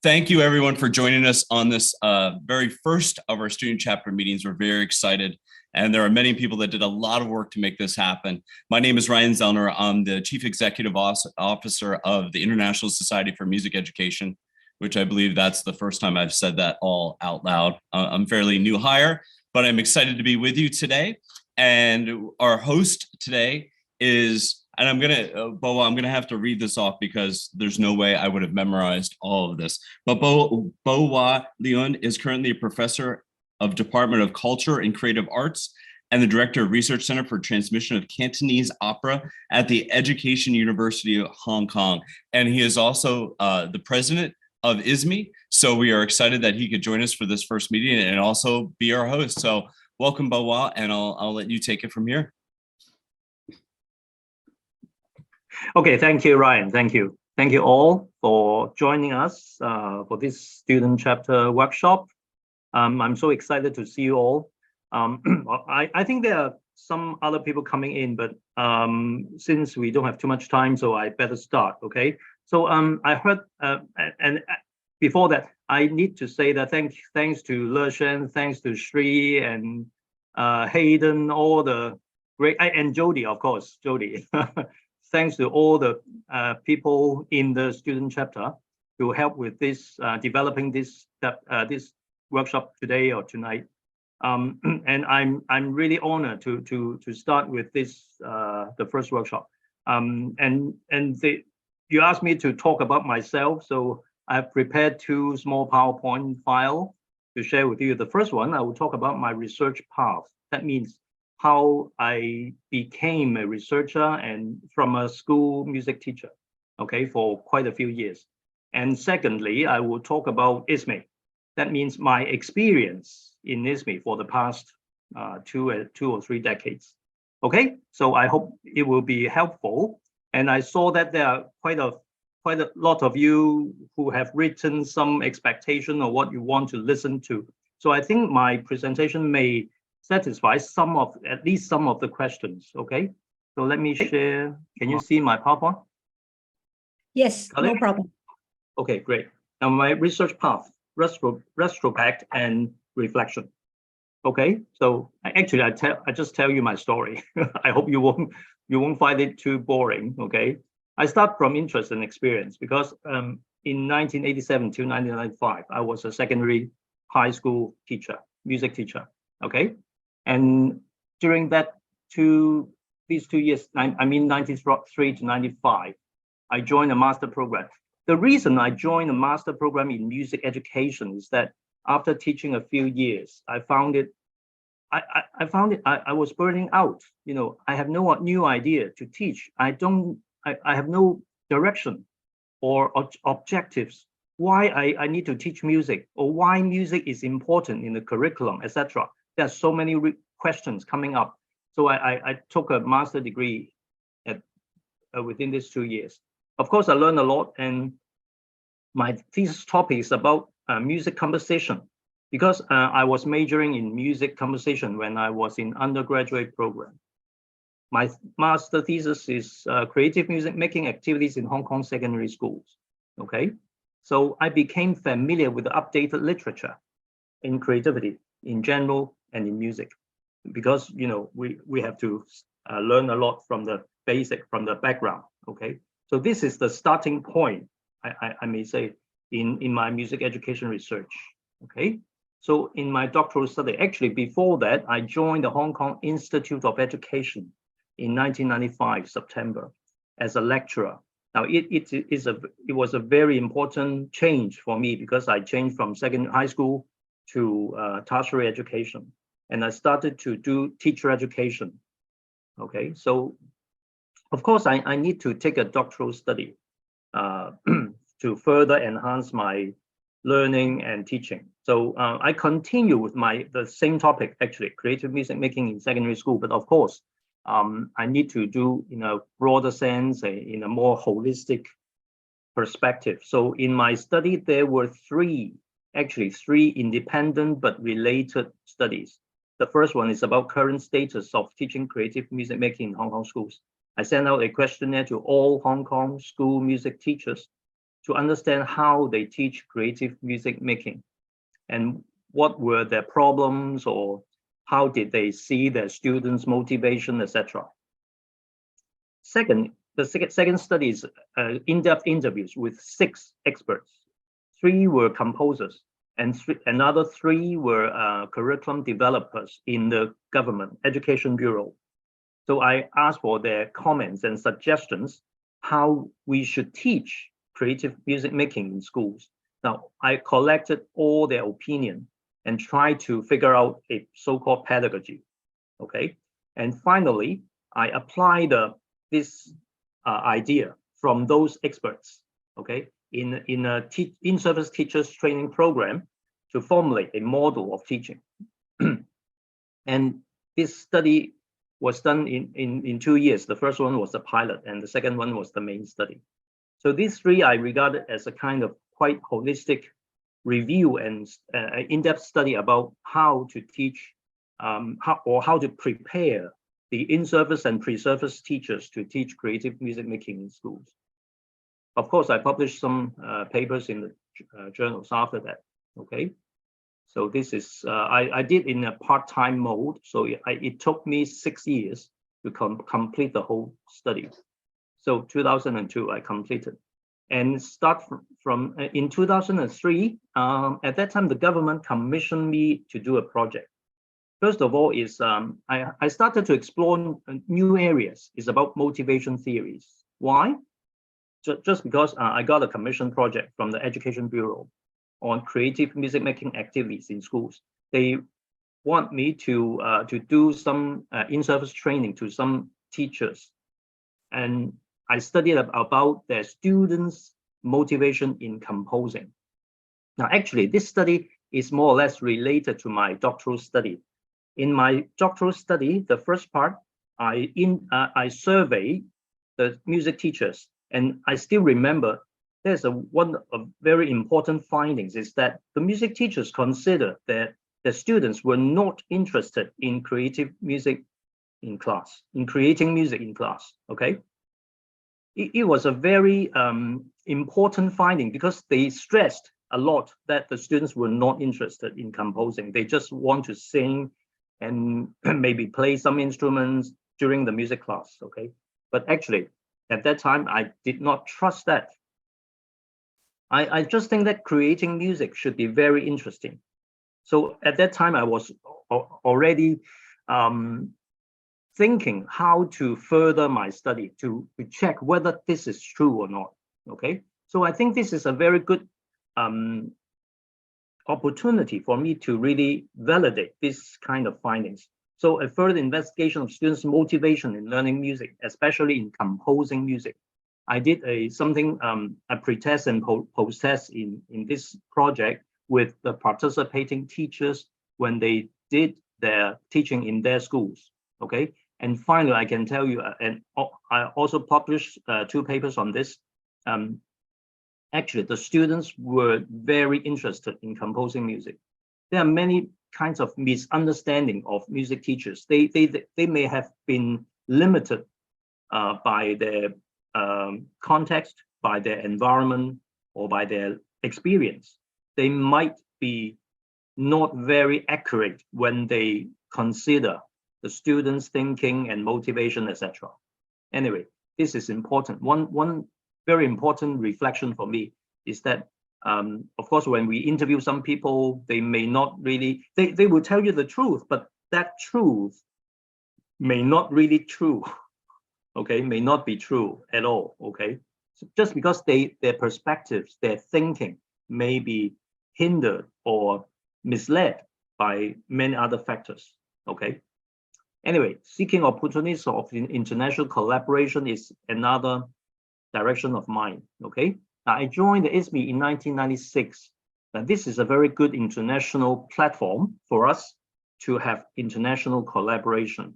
Thank you everyone for joining us on this very first of our student chapter meetings. We're very excited. And there are many people that did a lot of work to make this happen. My name is Ryan Zellner. I'm the Chief Executive Officer of the International Society for Music Education, which I believe that's the first time I've said that all out loud. I'm fairly new hire, but I'm excited to be with you today. And our host today is, and I'm gonna have to read this off because there's no way I would have memorized all of this. But Bo Leon is currently a professor of Department of Culture and Creative Arts and the Director of Research Center for Transmission of Cantonese Opera at the Education University of Hong Kong. And he is also the president of ISME. So we are excited that he could join us for this first meeting and also be our host. So welcome, Bo, and I'll let you take it from here. Okay, thank you, Ryan. Thank you. Thank you all for joining us for this student chapter workshop. I'm so excited to see you all. I think there are some other people coming in, but since we don't have too much time, so I better start, okay? So I heard, and before that, I need to say that thanks to Lushan, thanks to Sri and Hayden, all the great, and Jody, of course, Jody. Thanks to all the people in the student chapter to help with this, developing this workshop today or tonight. And I'm really honored to start with this the first workshop. You asked me to talk about myself, so I've prepared two small PowerPoint files to share with you. The first one, I will talk about my research path. That means how I became a researcher and from a school music teacher, okay, for quite a few years. And secondly, I will talk about ISME. That means my experience in ISME for the past two or three decades. Okay, so I hope it will be helpful. And I saw that there are quite a lot of you who have written some expectation of what you want to listen to. So I think my presentation may satisfy at least some of the questions. Okay, so let me share. Can you see my PowerPoint? Yes, no problem. Okay, great. Now my research path, retrospect and reflection. Okay, so actually I just tell you my story. I hope you won't find it too boring. Okay, I start from interest and experience because in 1987 to 1995 I was a secondary high school teacher, music teacher. Okay. And during these 2 years, I mean 93 to 95, I joined a master program. The reason I joined a master program in music education is that after teaching a few years, I found I was burning out. You know, I have no new idea to teach. I have no direction or objectives. Why I need to teach music or why music is important in the curriculum, etc. There's so many questions coming up. So I took a master degree within these 2 years. Of course, I learned a lot, and my thesis topic is about music composition because I was majoring in music composition when I was in undergraduate program. My master thesis is creative music making activities in Hong Kong secondary schools. Okay, so I became familiar with the updated literature in creativity in general and in music, because you know we have to learn a lot from the background. Okay, so this is the starting point, I may say, in my music education research. Okay, so in my doctoral study, actually before that, I joined the Hong Kong Institute of Education in 1995 September as a lecturer. Now it was a very important change for me because I changed from high school to tertiary education, and I started to do teacher education. Okay, so of course I need to take a doctoral study to further enhance my learning and teaching. So I continue with the same topic, actually, creative music making in secondary school. But of course, I need to do in a broader sense, in a more holistic perspective. So in my study, there were three independent but related studies. The first one is about current status of teaching creative music making in Hong Kong schools. I sent out a questionnaire to all Hong Kong school music teachers to understand how they teach creative music making and what were their problems or how did they see their students' motivation, etc. Second, the second study is in-depth interviews with 6 experts. 3 were composers, and another 3 were curriculum developers in the government education bureau. So I asked for their comments and suggestions how we should teach creative music making in schools. Now, I collected all their opinion and tried to figure out a so-called pedagogy, okay? And finally, I applied this idea from those experts, okay, in a in-service teachers training program to formulate a model of teaching. And this study was done in 2 years. The first one was the pilot, and the second one was the main study. So these 3 I regarded as a kind of quite holistic review and in-depth study about how to teach, how to prepare the in-service and pre-service teachers to teach creative music making in schools. Of course, I published some papers in the journals after that, okay? So this is, I did in a part-time mode, so it took me 6 years to complete the whole study. So 2002, I completed. And start from in 2003, at that time, the government commissioned me to do a project. First of all is I started to explore new areas. It's about motivation theories. Why? Just because I got a commission project from the Education Bureau on creative music making activities in schools. They want me to do some in-service training to some teachers, and I studied about their students' motivation in composing. Now, actually, this study is more or less related to my doctoral study. In my doctoral study, the first part, I surveyed the music teachers, and I still remember there's one of very important findings is that the music teachers consider that the students were not interested in creative music in class, in creating music in class, okay? It was a very important finding because they stressed a lot that the students were not interested in composing. They just want to sing and maybe play some instruments during the music class, okay? But actually, at that time, I did not trust that. I just think that creating music should be very interesting. So at that time, I was already thinking how to further my study to check whether this is true or not, okay? So I think this is a very good opportunity for me to really validate this kind of findings. So a further investigation of students' motivation in learning music, especially in composing music. I did a pre-test and post-test in this project with the participating teachers when they did their teaching in their schools, okay? And finally, I can tell you, and I also published 2 papers on this. Actually, the students were very interested in composing music. There are many kinds of misunderstanding of music teachers. They may have been limited by their context, by their environment, or by their experience. They might be not very accurate when they consider the students' thinking and motivation, etc. Anyway, this is important. One very important reflection for me is that, of course, when we interview some people, they may not really, they will tell you the truth, but that truth may not really true, okay, may not be true at all, okay? So just because their perspectives, their thinking may be hindered or misled by many other factors, okay? Anyway, seeking opportunities of international collaboration is another direction of mine, okay? Now, I joined the ISME in 1996. Now, this is a very good international platform for us to have international collaboration.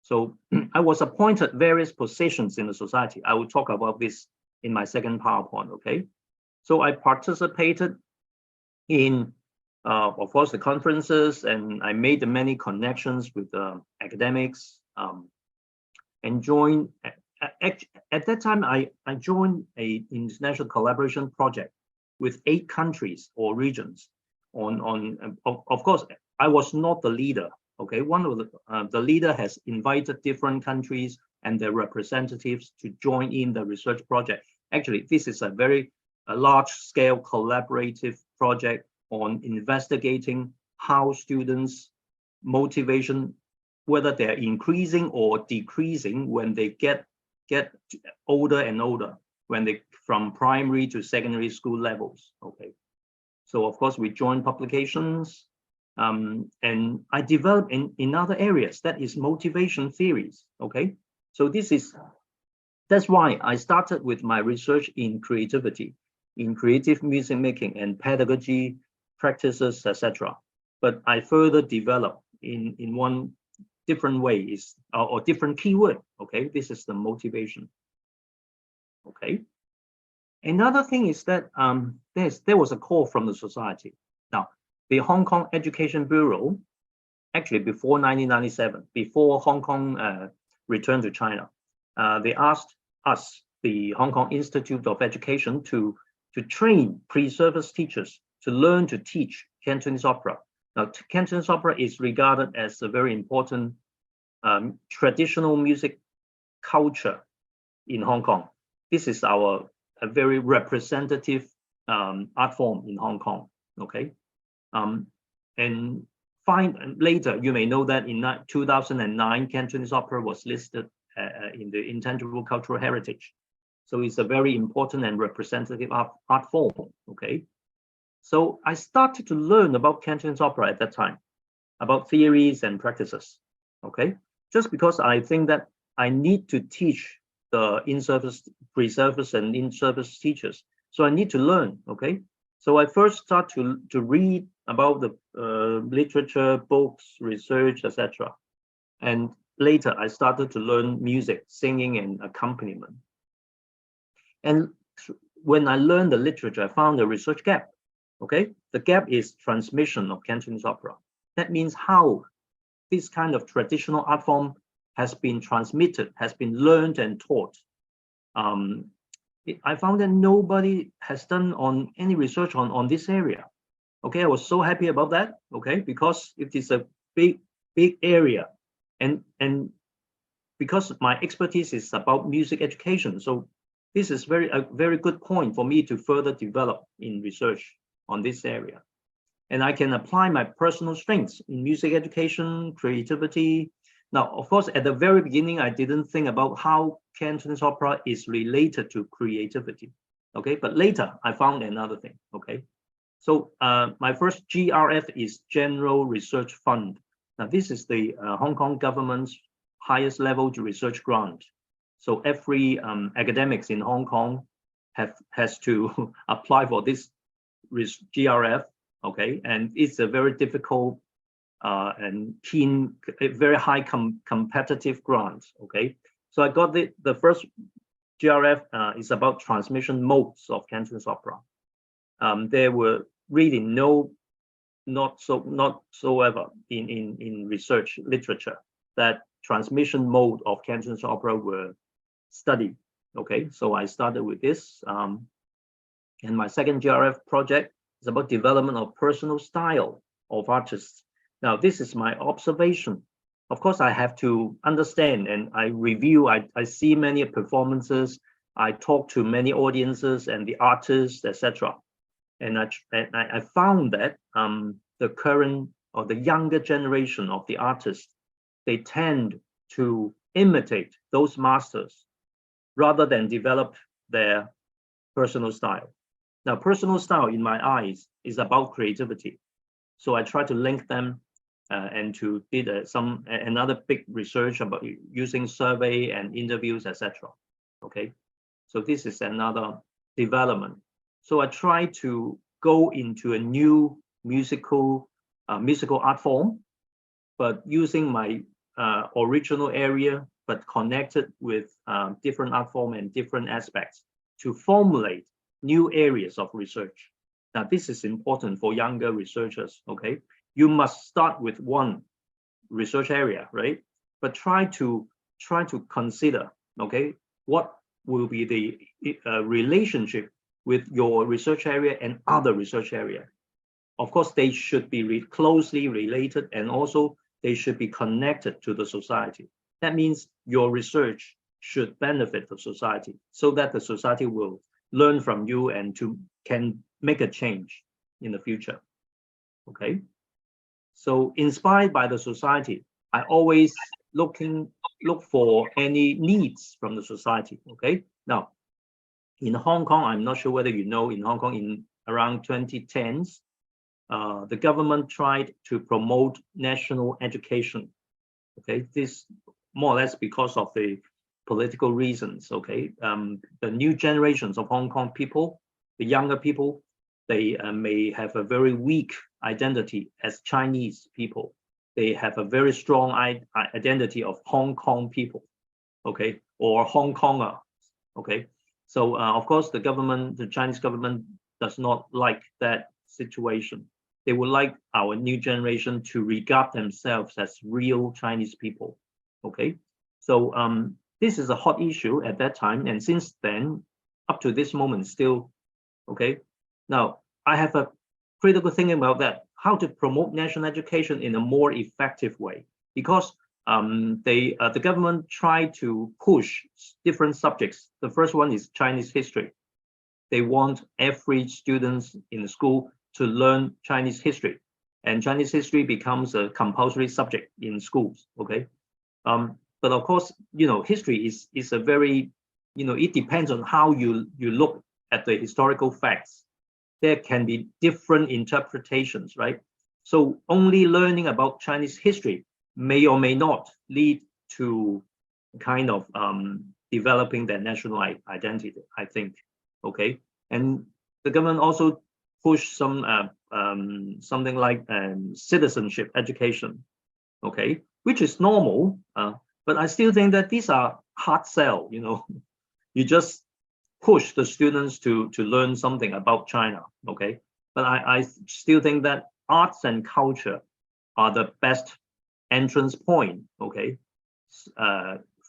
So I was appointed various positions in the society. I will talk about this in my second PowerPoint, okay? So I participated in, of course, the conferences, and I made many connections with academics, and joined at that time, I joined a international collaboration project with 8 countries or regions. Of course, I was not the leader. Okay, one of the leader has invited different countries and their representatives to join in the research project. Actually, this is a very large-scale collaborative project on investigating how students' motivation, whether they're increasing or decreasing when they get older and older, when they from primary to secondary school levels. Okay, so of course we join publications, and I develop in other areas, that is motivation theories. Okay, so that's why I started with my research in creativity, in creative music making and pedagogy practices, etc. But I further develop in one different way or different keyword. Okay, this is the motivation. Okay, another thing is that there was a call from the society. Now, the Hong Kong Education Bureau, actually before 1997, before Hong Kong returned to China, they asked us, the Hong Kong Institute of Education, to train pre-service teachers to learn to teach Cantonese opera. Now, Cantonese opera is regarded as a very important traditional music culture in Hong Kong. This is a very representative art form in Hong Kong. Okay, and later you may know that in 2009, Cantonese opera was listed in the Intangible Cultural Heritage. So it's a very important and representative art form. Okay, so I started to learn about Cantonese opera at that time, about theories and practices. Okay, just because I think that I need to teach the in-service, pre-service, and in-service teachers. So I need to learn. Okay, so I first start to read about the literature, books, research, etc. And later I started to learn music, singing, and accompaniment. And when I learned the literature, I found a research gap. Okay, the gap is transmission of Cantonese opera. That means how this kind of traditional art form has been transmitted, has been learned and taught. I found that nobody has done any research on this area. Okay, I was so happy about that. Okay, because it is a big area, and because my expertise is about music education, so this is a very good point for me to further develop in research on this area. And I can apply my personal strengths in music education, creativity. Now, of course, at the very beginning, I didn't think about how Cantonese opera is related to creativity. Okay, but later I found another thing. Okay, so my first GRF is General Research Fund. Now, this is the Hong Kong government's highest level research grant. So every academics in Hong Kong has to apply for this GRF. Okay, and it's a very difficult and keen, very high competitive grant. Okay, so I got the first GRF is about transmission modes of Cantonese opera. There were really not so ever in research literature that transmission mode of Cantonese opera were studied. Okay, so I started with this, and my second GRF project is about development of personal style of artists. Now, this is my observation. Of course, I have to understand and I review, I see many performances, I talk to many audiences and the artists, etc. And I found that the current or the younger generation of the artists, they tend to imitate those masters rather than develop their personal style. Now, personal style in my eyes is about creativity. So I try to link them and to did another big research about using survey and interviews, etc. Okay, so this is another development. So I try to go into a new musical art form, but using my original area, but connected with different art form and different aspects to formulate new areas of research. Now, this is important for younger researchers. Okay, you must start with one research area, right? But try to consider, okay, what will be the relationship with your research area and other research area. Of course, they should be closely related, and also they should be connected to the society. That means your research should benefit the society so that the society will learn from you and can make a change in the future. Okay. So inspired by the society, I always look for any needs from the society. Okay. Now, in Hong Kong, I'm not sure whether you know, in Hong Kong in around 2010s, the government tried to promote national education. Okay, this more or less because of the political reasons. Okay, the new generations of Hong Kong people, the younger people, they may have a very weak identity as Chinese people. They have a very strong identity of Hong Kong people. Okay, or Hong Konger. Okay, so of course the government, the Chinese government, does not like that situation. They would like our new generation to regard themselves as real Chinese people. Okay, so this is a hot issue at that time, and since then, up to this moment, still. Okay, now I have a critical thinking about that, how to promote national education in a more effective way, because the government tried to push different subjects. The first one is Chinese history. They want every student in the school to learn Chinese history, and Chinese history becomes a compulsory subject in schools. Okay, but of course, you know, history is a very, you know, it depends on how you look at the historical facts. There can be different interpretations, right? So only learning about Chinese history may or may not lead to kind of developing their national identity, I think. Okay, and the government also push some something like citizenship education, okay, which is normal, but I still think that these are hard sell. You know, you just push the students to learn something about China, okay. But I still think that arts and culture are the best entrance point, okay,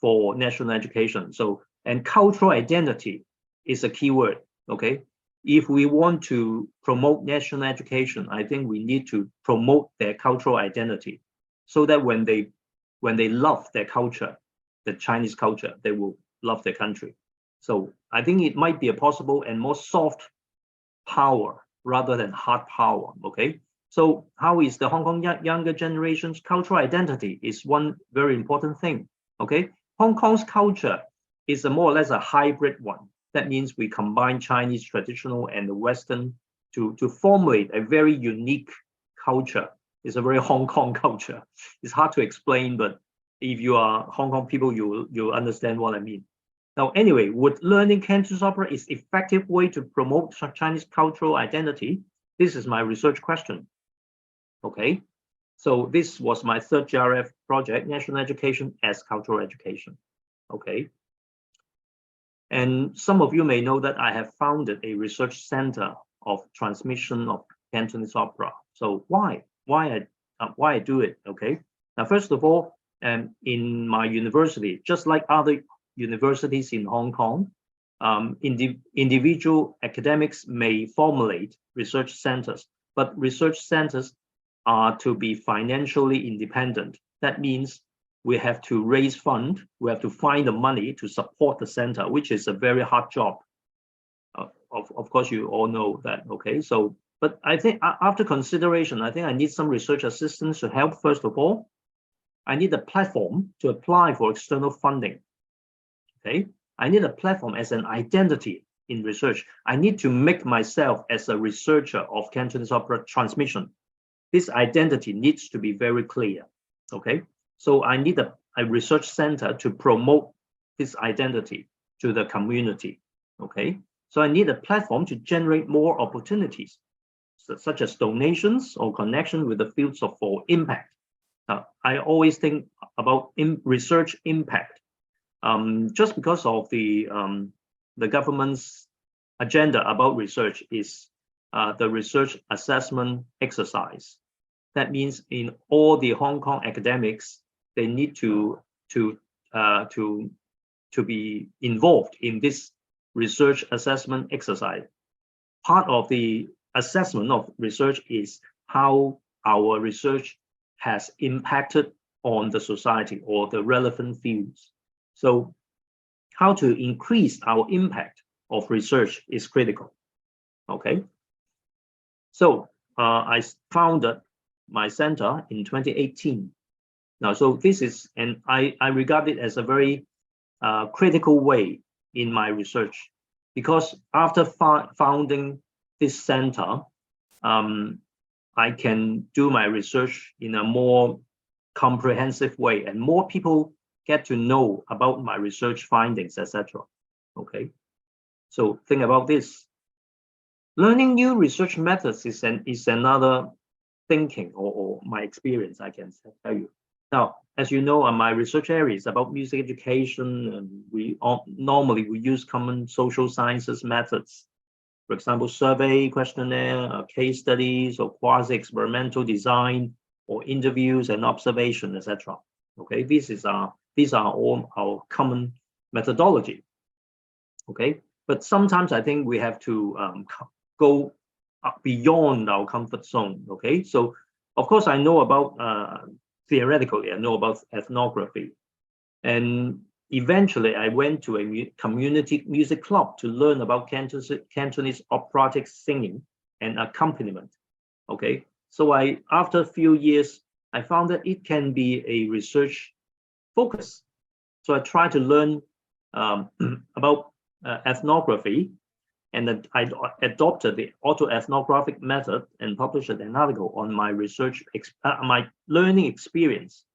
for national education. So, and cultural identity is a key word, okay. If we want to promote national education, I think we need to promote their cultural identity, so that when they love their culture, the Chinese culture, they will love their country. So I think it might be a possible and more soft power rather than hard power. Okay. So how is the Hong Kong younger generation's cultural identity is one very important thing. Okay. Hong Kong's culture is a more or less a hybrid one. That means we combine Chinese traditional and the Western to formulate a very unique culture. It's a very Hong Kong culture. It's hard to explain, but if you are Hong Kong people, you'll understand what I mean. Now, anyway, would learning Cantonese opera is effective way to promote Chinese cultural identity? This is my research question. Okay, so this was my third GRF project, national education as cultural education. Okay. And some of you may know that I have founded a research center of transmission of Cantonese opera. So why I do it? Okay. Now, first of all, in my university, just like other universities in Hong Kong, individual academics may formulate research centers, but research centers are to be financially independent. That means we have to raise funds, we have to find the money to support the center, which is a very hard job. Of course, you all know that, okay? So, but I think after consideration, I think I need some research assistance to help. First of all, I need a platform to apply for external funding, okay? I need a platform as an identity in research. I need to make myself as a researcher of Cantonese opera transmission. This identity needs to be very clear, okay? So I need a research center to promote this identity to the community, okay? So I need a platform to generate more opportunities, such as donations or connection with the fields for impact. I always think about research impact, just because of the government's agenda about research is the research assessment exercise. That means in all the Hong Kong academics, they need to to be involved in this research assessment exercise. Part of the assessment of research is how our research has impacted on the society or the relevant fields. So how to increase our impact of research is critical. Okay. So I founded my center in 2018. Now, so this is, and I regard it as a very critical way in my research, because after founding this center, I can do my research in a more comprehensive way, and more people get to know about my research findings, etc. Okay, so think about this. Learning new research methods is another thinking or my experience, I can tell you. Now, as you know, my research area is about music education, and normally we use common social sciences methods. For example, survey, questionnaire, case studies, or quasi-experimental design, or interviews and observation, etc. Okay, these are all our common methodology. Okay, but sometimes I think we have to go beyond our comfort zone. Okay, so of course I know about theoretically, I know about ethnography, and eventually I went to a community music club to learn about Cantonese operatic singing and accompaniment. Okay, so after a few years, I found that it can be a research focus. So I tried to learn about ethnography, and then I adopted the autoethnographic method and published an article on my research, my learning experience.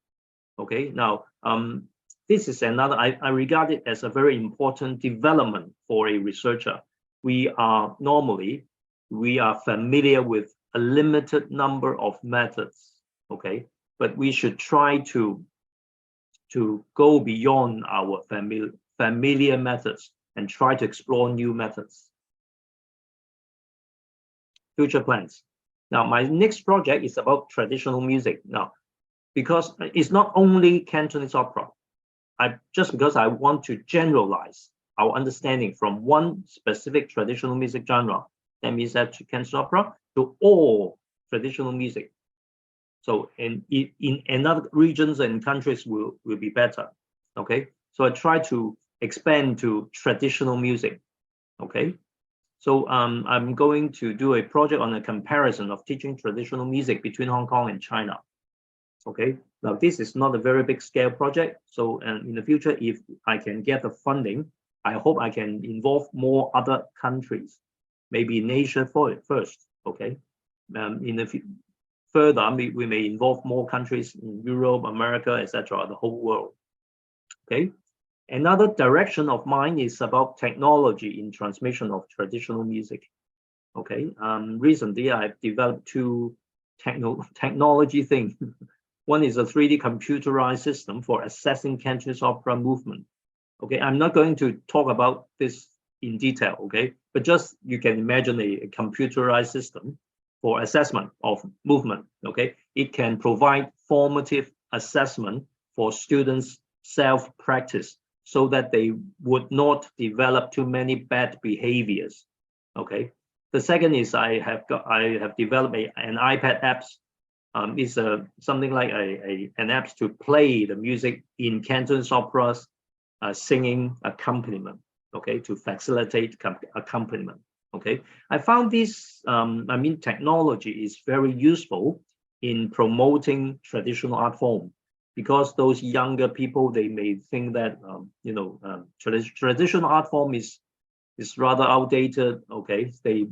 Okay, now this is another, I regard it as a very important development for a researcher. We are familiar with a limited number of methods, okay, but we should try to go beyond our familiar methods and try to explore new methods. Future plans. Now, my next project is about traditional music. Now, because it's not only Cantonese opera, because I want to generalize our understanding from one specific traditional music genre, that means that Cantonese opera, to all traditional music. So in other regions and countries will be better. Okay, so I try to expand to traditional music. Okay, so I'm going to do a project on a comparison of teaching traditional music between Hong Kong and China. Okay, now this is not a very big scale project. So in the future, if I can get the funding, I hope I can involve more other countries, maybe in Asia first. Okay, further, we may involve more countries in Europe, America, etc., the whole world. Okay. Another direction of mine is about technology in transmission of traditional music. Okay. Recently, I've developed two technology things. One is a 3D computerized system for assessing Cantonese opera movement. Okay. I'm not going to talk about this in detail. Okay. But just you can imagine a computerized system for assessment of movement. Okay. It can provide formative assessment for students' self-practice, so that they would not develop too many bad behaviors. Okay. The second is I have developed an iPad apps. It's something like an apps to play the music in Cantonese operas, singing accompaniment. Okay, to facilitate accompaniment. Okay, I found this. Technology is very useful in promoting traditional art form, because those younger people, they may think that traditional art form is rather outdated. Okay, they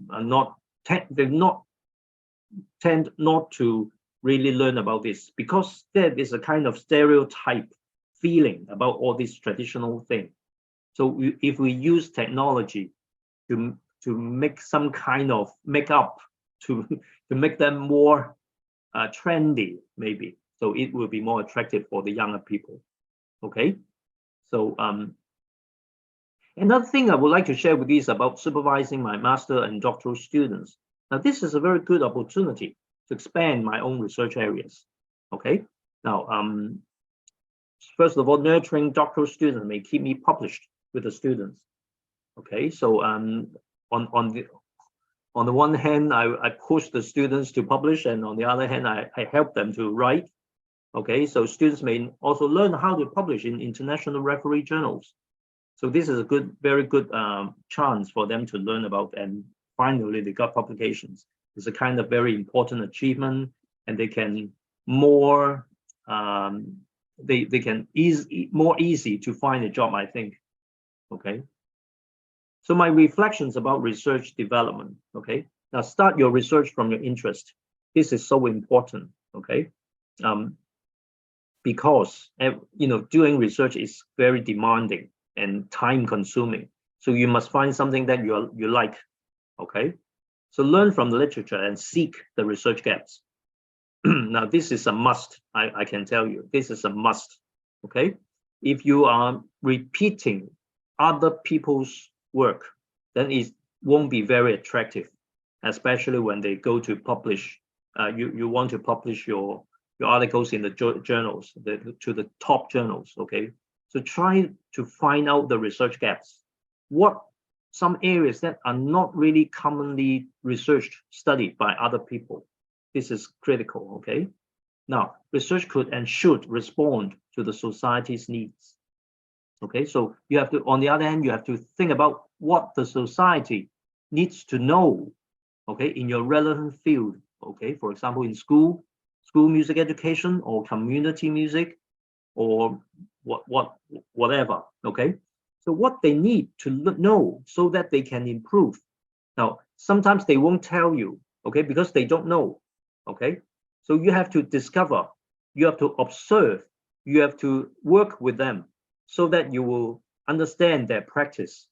tend not to really learn about this, because there is a kind of stereotype feeling about all these traditional things. So if we use technology to make some kind of makeup to make them more trendy, maybe. So it will be more attractive for the younger people. Okay. So another thing I would like to share with you is about supervising my master and doctoral students. Now, this is a very good opportunity to expand my own research areas. Okay. Now, first of all, nurturing doctoral students may keep me published with the students. Okay, so on the one hand, I push the students to publish, and on the other hand, I help them to write. Okay, so students may also learn how to publish in international referee journals. So this is a very good chance for them to learn about, and finally they got publications. It's a kind of very important achievement, and they can more more easy to find a job, I think. Okay. So my reflections about research development. Okay. Now start your research from your interest. This is so important. Okay. Because doing research is very demanding and time consuming. So you must find something that you like. Okay. So learn from the literature and seek the research gaps. Now this is a must. I can tell you, this is a must. Okay. If you are repeating other people's work, then it won't be very attractive, especially when they go to publish. You want to publish your articles in the journals, to the top journals. Okay. So try to find out the research gaps. What some areas that are not really commonly researched, studied by other people. This is critical. Okay. Now, research could and should respond to the society's needs. Okay, so you have to, on the other hand, you have to think about what the society needs to know, okay, in your relevant field. Okay, for example, in school music education, or community music, or whatever. Okay, so what they need to know so that they can improve. Now, sometimes they won't tell you, okay, because they don't know. Okay, so you have to discover, you have to observe, you have to work with them, so that you will understand their practice.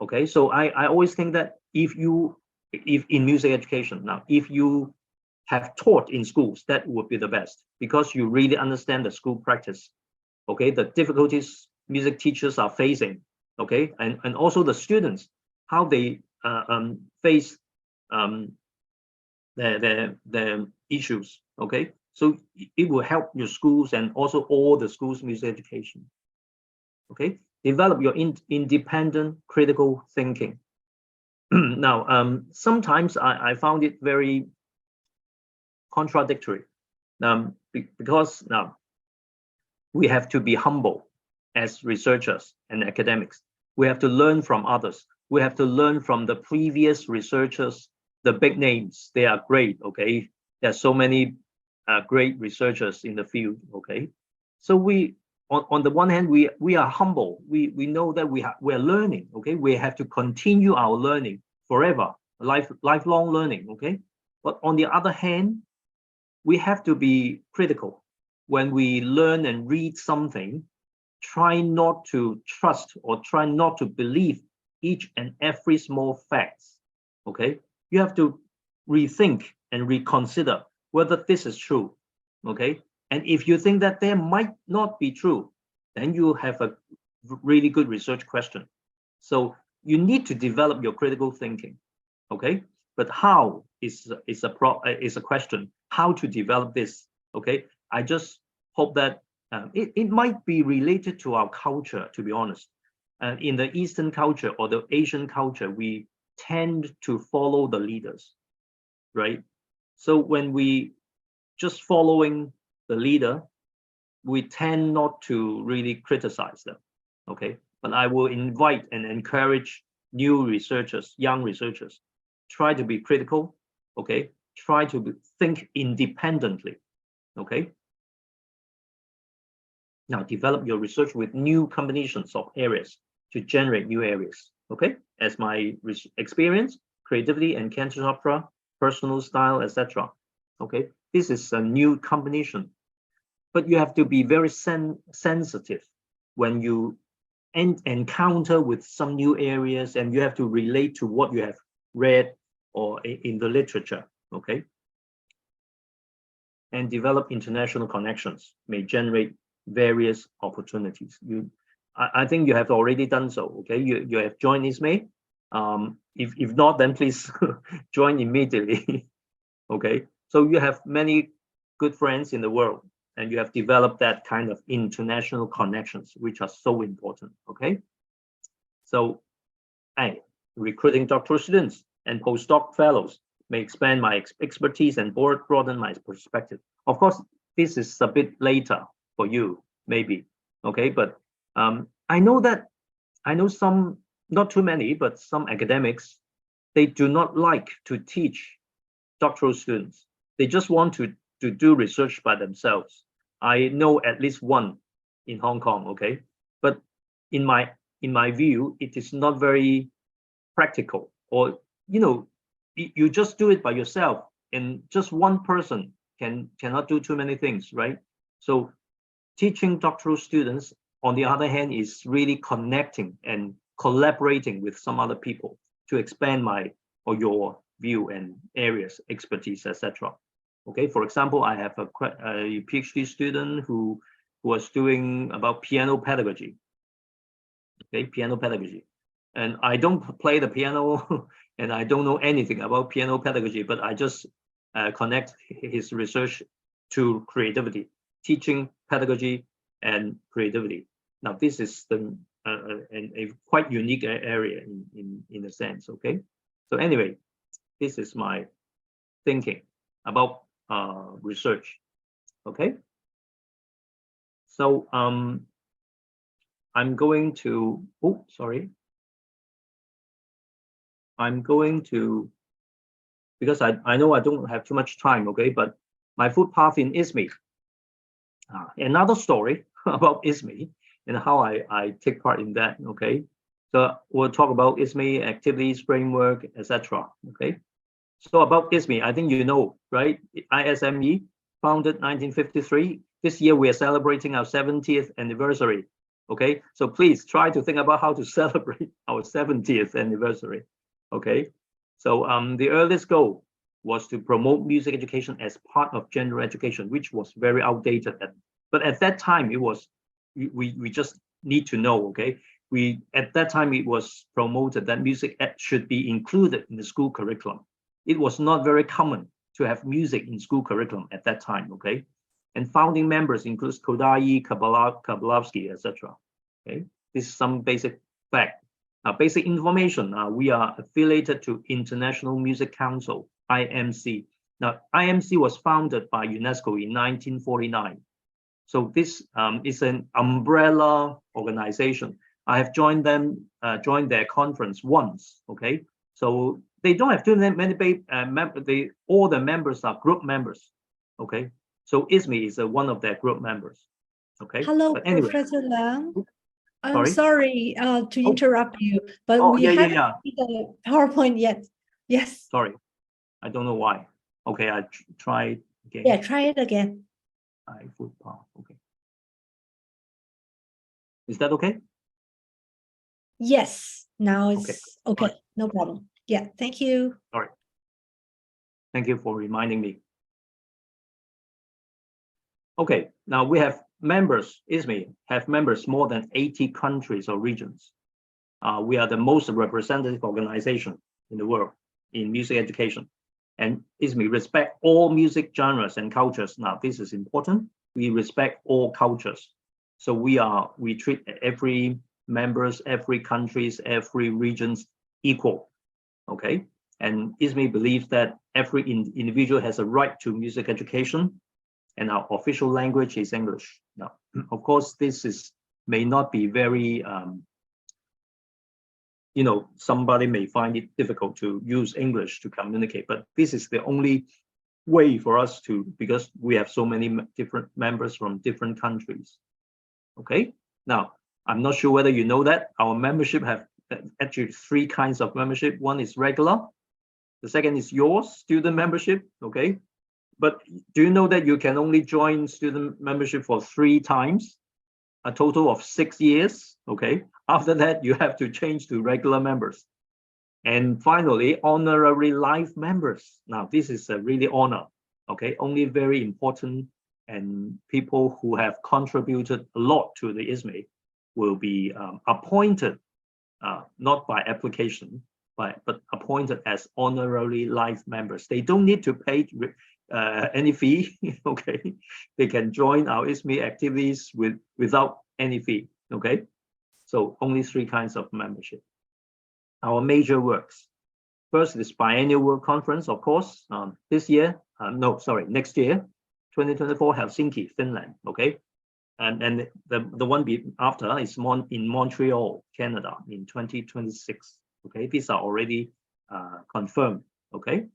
Okay, so I always think that if in music education, now, if you have taught in schools, that would be the best, because you really understand the school practice. Okay, the difficulties music teachers are facing. Okay, and also the students, how they face their issues. Okay, so it will help your schools and also all the schools' music education. Okay, develop your independent critical thinking. Now, sometimes I found it very contradictory, because now we have to be humble as researchers and academics. We have to learn from others. We have to learn from the previous researchers, the big names. They are great. Okay, there are so many great researchers in the field. Okay, so we. On the one hand, we are humble. We know that we are learning. Okay, we have to continue our learning forever, lifelong learning. Okay, but on the other hand, we have to be critical. When we learn and read something, try not to trust or try not to believe each and every small facts. Okay, you have to rethink and reconsider whether this is true. Okay. And if you think that there might not be true, then you have a really good research question. So you need to develop your critical thinking, okay? But how is a question? How to develop this? Okay, I just hope that it might be related to our culture. To be honest, in the Eastern culture or the Asian culture, we tend to follow the leaders, right? So when we just following the leader, we tend not to really criticize them. Okay, but I will invite and encourage new researchers, young researchers, try to be critical. Okay, try to think independently. Okay, now develop your research with new combinations of areas to generate new areas. Okay, as my experience, creativity and Cantor opera, personal style, etc. Okay, this is a new combination. But you have to be very sensitive when you encounter with some new areas, and you have to relate to what you have read or in the literature. Okay, and develop international connections may generate various opportunities. I think you have already done so. Okay, you have joined ISME. If not, then please join immediately. Okay, so you have many good friends in the world, and you have developed that kind of international connections, which are so important. Okay, so recruiting doctoral students and postdoc fellows may expand my expertise and broaden my perspective. Of course, this is a bit later for you, maybe. Okay, but I know some, not too many, but some academics, they do not like to teach doctoral students. They just want to do research by themselves. I know at least one in Hong Kong, okay? But in my view, it is not very practical, or you just do it by yourself, and just one person cannot do too many things, right? So teaching doctoral students, on the other hand, is really connecting and collaborating with some other people to expand my or your view and areas, expertise, etc. Okay, for example, I have a PhD student who was doing about piano pedagogy. Okay, piano pedagogy. And I don't play the piano and I don't know anything about piano pedagogy, but I just connect his research to creativity, teaching, pedagogy, and creativity. Now, this is a quite unique area in a sense, okay? So anyway, this is my thinking about research, okay? So I'm going to, I'm going to, because I know I don't have too much time, okay, but my footpath in ISME, another story about ISME and how I take part in that, okay? So we'll talk about ISME activities, framework, etc. Okay. So about ISME, I think you know, right? ISME, founded 1953. This year we are celebrating our 70th anniversary. Okay. So please try to think about how to celebrate our 70th anniversary. Okay. So the earliest goal was to promote music education as part of general education, which was very outdated. But at that time, it was we just need to know, okay? At that time it was promoted that music should be included in the school curriculum. It was not very common to have music in school curriculum at that time, okay? And founding members includes Kodai, Kabalowski, etc. Okay, this is some basic fact. Basic information. We are affiliated to International Music Council, IMC. Now, IMC was founded by UNESCO in 1949. So this is an umbrella organization. I have joined their conference once, okay? So they don't have too many all the members are group members, okay? So ISME is one of their group members, okay? Hello, but anyway, Professor Lang. I'm sorry to interrupt you, but we haven't seen the PowerPoint yet. Yes. Sorry, I don't know why. Okay, I try again. Yeah, try it again. Okay. Is that okay? Yes, now it's okay. Right. No problem. Yeah, thank you. All right. Thank you for reminding me. Okay, now we have members, ISME have members more than 80 countries or regions. We are the most representative organization in the world in music education. And ISME respect all music genres and cultures. Now, this is important. We respect all cultures. So we treat every members, every countries, every regions equal, okay? And ISME believes that every individual has a right to music education, and our official language is English. Now, of course, this may not be very, somebody may find it difficult to use English to communicate, but this is the only way for us to, because we have so many different members from different countries. Okay, now, I'm not sure whether you know that our membership have actually 3 kinds of membership. One is regular, the second is yours, student membership, okay? But do you know that you can only join student membership for 3 times, a total of 6 years, okay? After that, you have to change to regular members. And finally, honorary life members. Now, this is a really honor, okay? Only very important and people who have contributed a lot to the ISME will be appointed, not by application, but appointed as honorary life members. They don't need to pay any fee. Okay, they can join our ISME activities without any fee. Okay, so only 3 kinds of membership. Our major works. First is biennial work conference, of course. Next year, 2024, Helsinki, Finland. Okay, and the one after is in Montreal, Canada, in 2026. Okay, these are already confirmed. Okay,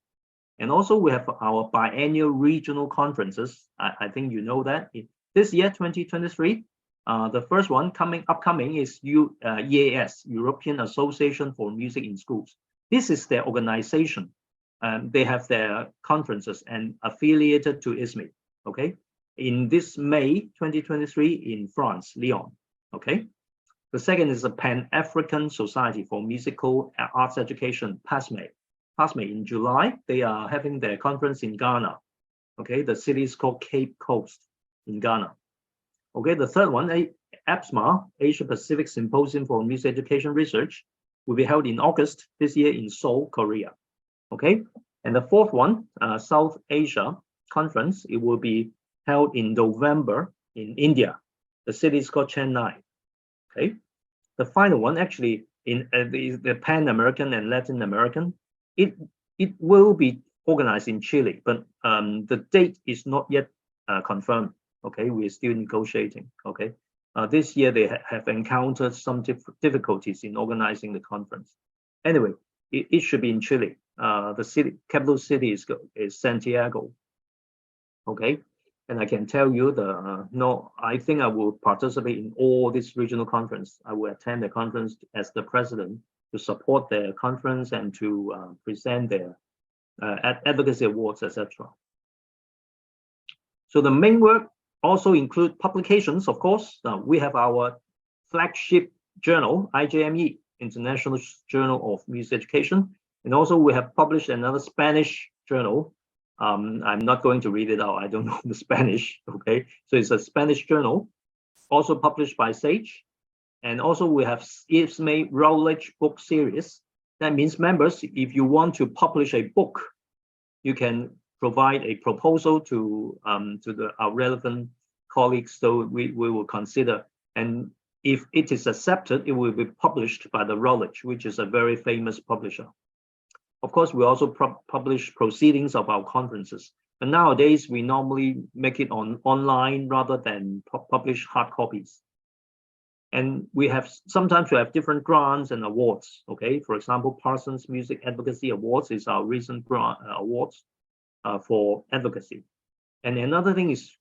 and also we have our biennial regional conferences. I think you know that. This year, 2023, the first one upcoming is EAS, European Association for Music in Schools. This is their organization, and they have their conferences and affiliated to ISME. Okay, in this May 2023 in France, Lyon. Okay, the second is the Pan-African Society for Musical Arts Education, PASME. PASME in July, they are having their conference in Ghana. Okay, the city is called Cape Coast in Ghana. Okay, the third one, APSMA, Asia Pacific Symposium for Music Education Research, will be held in August this year in Seoul, Korea. Okay, and the fourth one, South Asia Conference, it will be held in November in India. The city is called Chennai. Okay, the final one, actually, in the Pan-American and Latin American, it will be organized in Chile, but the date is not yet confirmed. Okay, we're still negotiating. Okay, this year they have encountered some difficulties in organizing the conference. Anyway, it should be in Chile. The capital city is Santiago. Okay, and I can tell you I think I will participate in all this regional conference. I will attend the conference as the president to support their conference and to present their advocacy awards, etc. So the main work also include publications, of course. We have our flagship journal, IJME, International Journal of Music Education. And also we have published another Spanish journal. I'm not going to read it out. I don't know the Spanish, okay? So it's a Spanish journal, also published by Sage. And also we have ISME Routledge book series. That means members, if you want to publish a book, you can provide a proposal to our relevant colleagues, so we will consider. And if it is accepted, it will be published by the Routledge, which is a very famous publisher. Of course, we also publish proceedings of our conferences. But nowadays, we normally make it online rather than publish hard copies. And sometimes we have different grants and awards. Okay, for example, Parsons Music Advocacy Awards is our recent grant awards for advocacy. And another thing is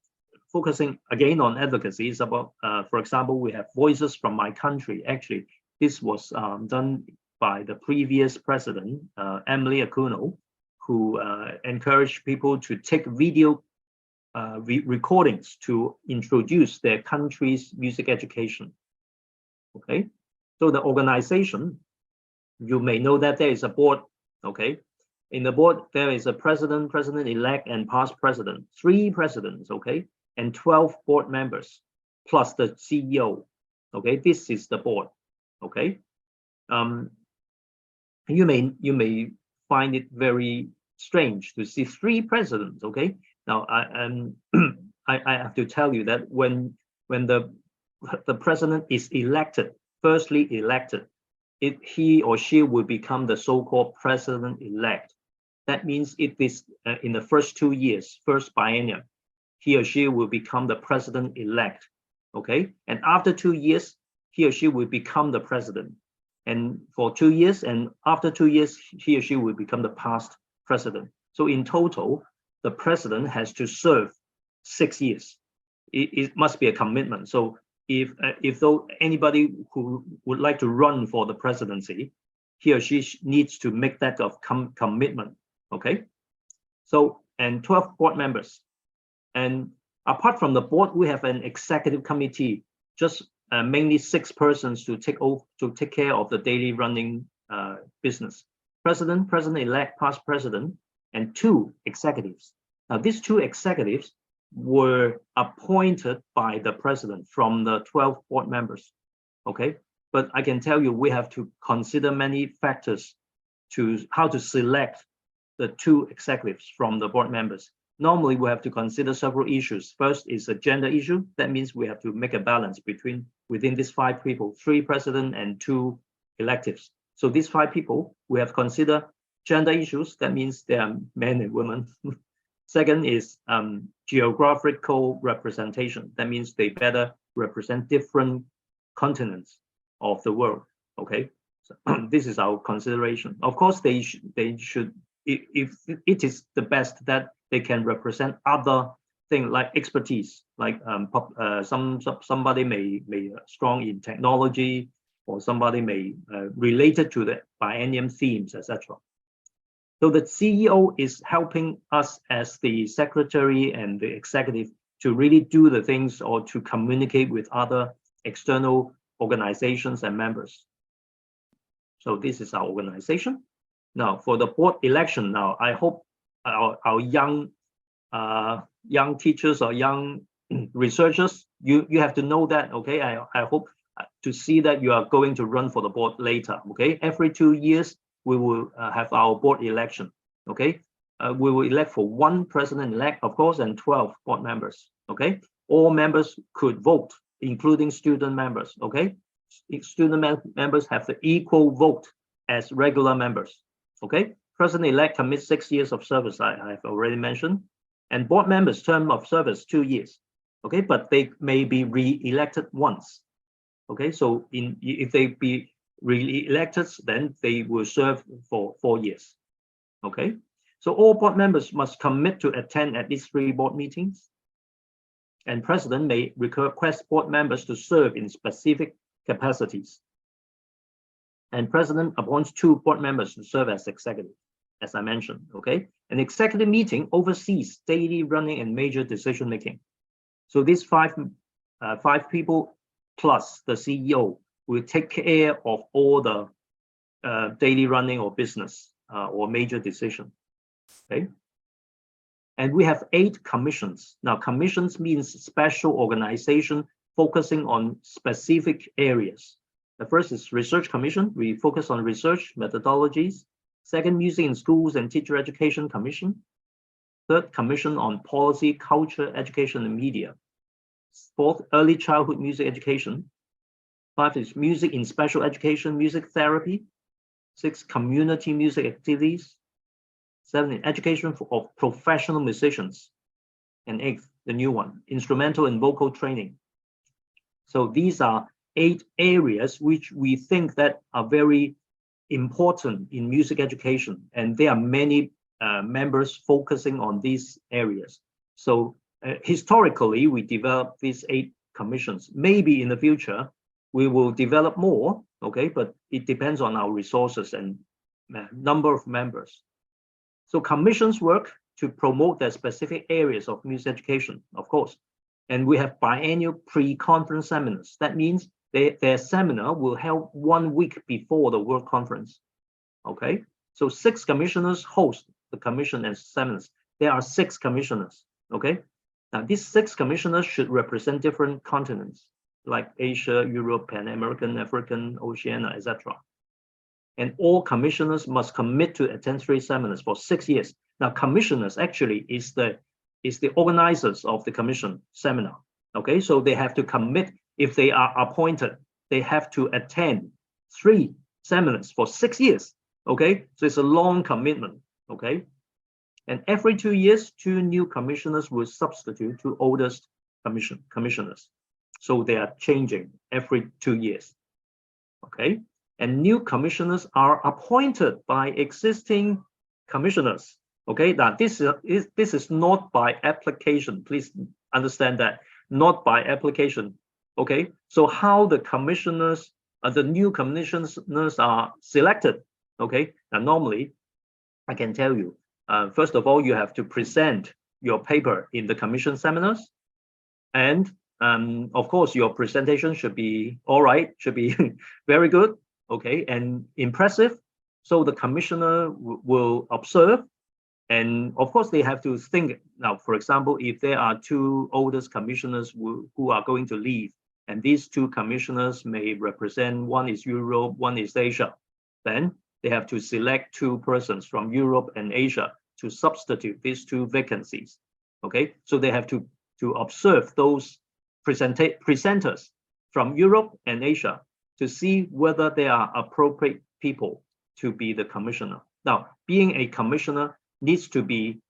focusing again on advocacy is about, for example, we have Voices from My Country. Actually, this was done by the previous president, Emily Akuno, who encouraged people to take video recordings to introduce their country's music education. Okay, so the organization, you may know that there is a board. Okay, in the board there is a president, president-elect, and past president, 3 presidents. Okay, and 12 board members plus the CEO. Okay, this is the board. Okay, you may find it very strange to see 3 presidents. Okay, now I have to tell you that when the president is elected, firstly elected, he or she will become the so-called president-elect. That means it is in the first 2 years, first biennium, he or she will become the president-elect. Okay, and after 2 years, he or she will become the president. And for 2 years, and after 2 years, he or she will become the past president. So in total, the president has to serve 6 years. It must be a commitment. So if though anybody who would like to run for the presidency, he or she needs to make that commitment. Okay, so and 12 board members, and apart from the board, we have an executive committee, just mainly 6 persons to take care of the daily running business. President, president-elect, past president, and 2 executives. Now these 2 executives were appointed by the president from the 12 board members. Okay, but I can tell you we have to consider many factors to how to select the 2 executives from the board members. normally we have to consider several issues. First is a gender issue. That means we have to make a balance within these 5 people, 3 president and 2 electives. So these 5 people, we have considered gender issues. That means they are men and women. Second is geographical representation. That means they better represent different continents of the world. Okay, so this is our consideration. Of course, they should, if it is the best that they can represent other things like expertise, like somebody may strong in technology, or somebody may related to the biennium themes, etc. So the CEO is helping us as the secretary and the executive to really do the things or to communicate with other external organizations and members. So this is our organization. Now for the board election, now I hope our young teachers or young researchers, you have to know that, okay? I hope to see that you are going to run for the board later, okay? Every 2 years, we will have our board election, okay? We will elect for 1 president-elect, of course, and 12 board members, okay? All members could vote, including student members, okay? Student members have the equal vote as regular members, okay? President-elect commits 6 years of service, I've already mentioned, and board members' term of service 2 years, okay? But they may be re-elected once, okay? So if they be re-elected, then they will serve for 4 years, okay? So all board members must commit to attend at least 3 board meetings, and president may request board members to serve in specific capacities. And president appoints 2 board members to serve as executive, as I mentioned, okay? An executive meeting oversees daily running and major decision making. So these 5 people plus the CEO will take care of all the daily running or business or major decision, okay? And we have 8 commissions. Now, commissions means special organization focusing on specific areas. The first is research commission. We focus on research methodologies. Second, music in schools and teacher education commission. Third, commission on policy, culture, education, and media. Fourth, early childhood music education. 5 is music in special education, music therapy. 6, community music activities. 7, education of professional musicians. And 8, the new one, instrumental and vocal training. So these are 8 areas which we think that are very important in music education, and there are many members focusing on these areas. So historically, we developed these 8 commissions. Maybe in the future, we will develop more, okay? But it depends on our resources and number of members. So commissions work to promote the specific areas of music education, of course. And we have biannual pre-conference seminars. That means their seminar will held 1 week before the World Conference, okay? So 6 commissioners host the commission and seminars. There are 6 commissioners, okay? Now these 6 commissioners should represent different continents, like Asia, Europe, Pan American, African, Oceania, etc. And all commissioners must commit to attend 3 seminars for 6 years. Now, commissioners actually is the organizers of the commission seminar. Okay, so they have to commit. If they are appointed, they have to attend 3 seminars for 6 years. Okay, so it's a long commitment. Okay, and every 2 years, 2 new commissioners will substitute 2 oldest commissioners. So they are changing every 2 years. Okay, and new commissioners are appointed by existing commissioners. Okay, now this is not by application. Please understand that, not by application. Okay, so how the commissioners, the new commissioners are selected? Okay, now normally, I can tell you, first of all, you have to present your paper in the commission seminars, and of course, your presentation should be all right, should be very good, okay, and impressive. So the commissioner will observe. And of course, they have to think now, for example, if there are 2 oldest commissioners who are going to leave, and these 2 commissioners may represent, one is Europe, one is Asia, then they have to select 2 persons from Europe and Asia to substitute these 2 vacancies. Okay, so they have to observe those presenters from Europe and Asia to see whether they are appropriate people to be the commissioner. Now, being a commissioner needs to be,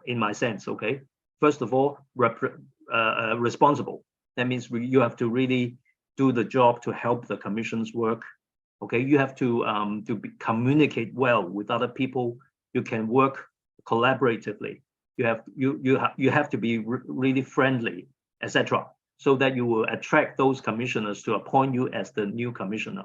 in my sense, okay, first of all, responsible. That means you have to really do the job to help the commission's work. Okay, you have to communicate well with other people. You can work collaboratively. You have to be really friendly, etc., so that you will attract those commissioners to appoint you as the new commissioner.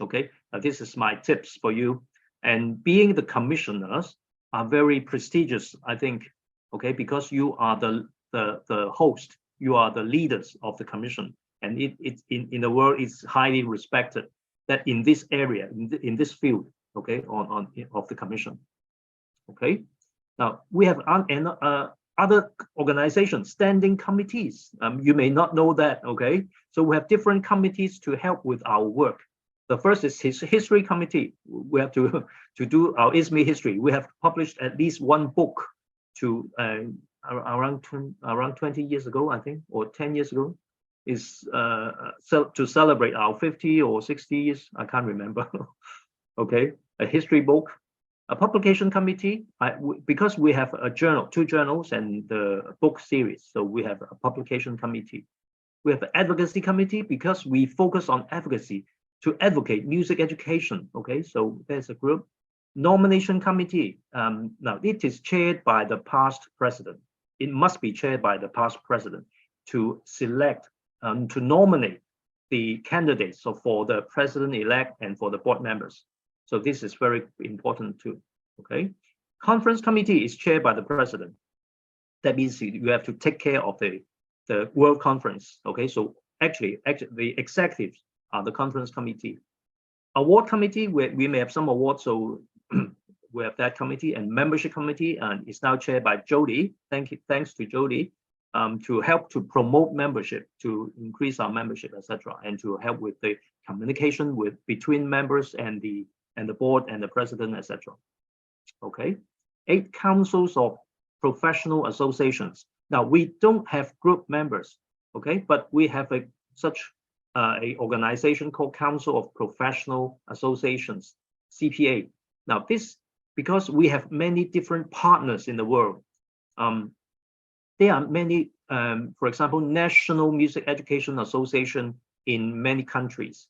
Okay, this is my tips for you. And being the commissioners are very prestigious, I think. Okay, because you are the host, you are the leaders of the commission, and it's in the world it's highly respected that in this area, in this field, okay, of the commission. Okay, now we have other organizations, standing committees. You may not know that, okay? So we have different committees to help with our work. The first is history committee. We have to do our ISME history. We have published at least one book to around 20 years ago, I think, or 10 years ago, is to celebrate our 50 or 60 years, I can't remember. Okay, a history book. A publication committee, because we have a journal, 2 journals and the book series, so we have a publication committee. We have an advocacy committee because we focus on advocacy to advocate music education. Okay, so there's a group. Nomination committee. Now it is chaired by the past president. It must be chaired by the past president to select, to nominate the candidates for the president-elect and for the board members. So this is very important too, okay? Conference committee is chaired by the president. That means you have to take care of the World Conference, okay? So actually the executives are the conference committee. Award committee, we may have some awards, so we have that committee. And membership committee is now chaired by Jody. Thanks to Jody, to help to promote membership, to increase our membership, etc., and to help with the communication between members and the board and the president, etc. Okay, 8 councils of professional associations. Now we don't have group members, okay, but we have such a organization called Council of Professional Associations, CPA. Now this, because we have many different partners in the world, there are many, for example, National Music Education Association in many countries.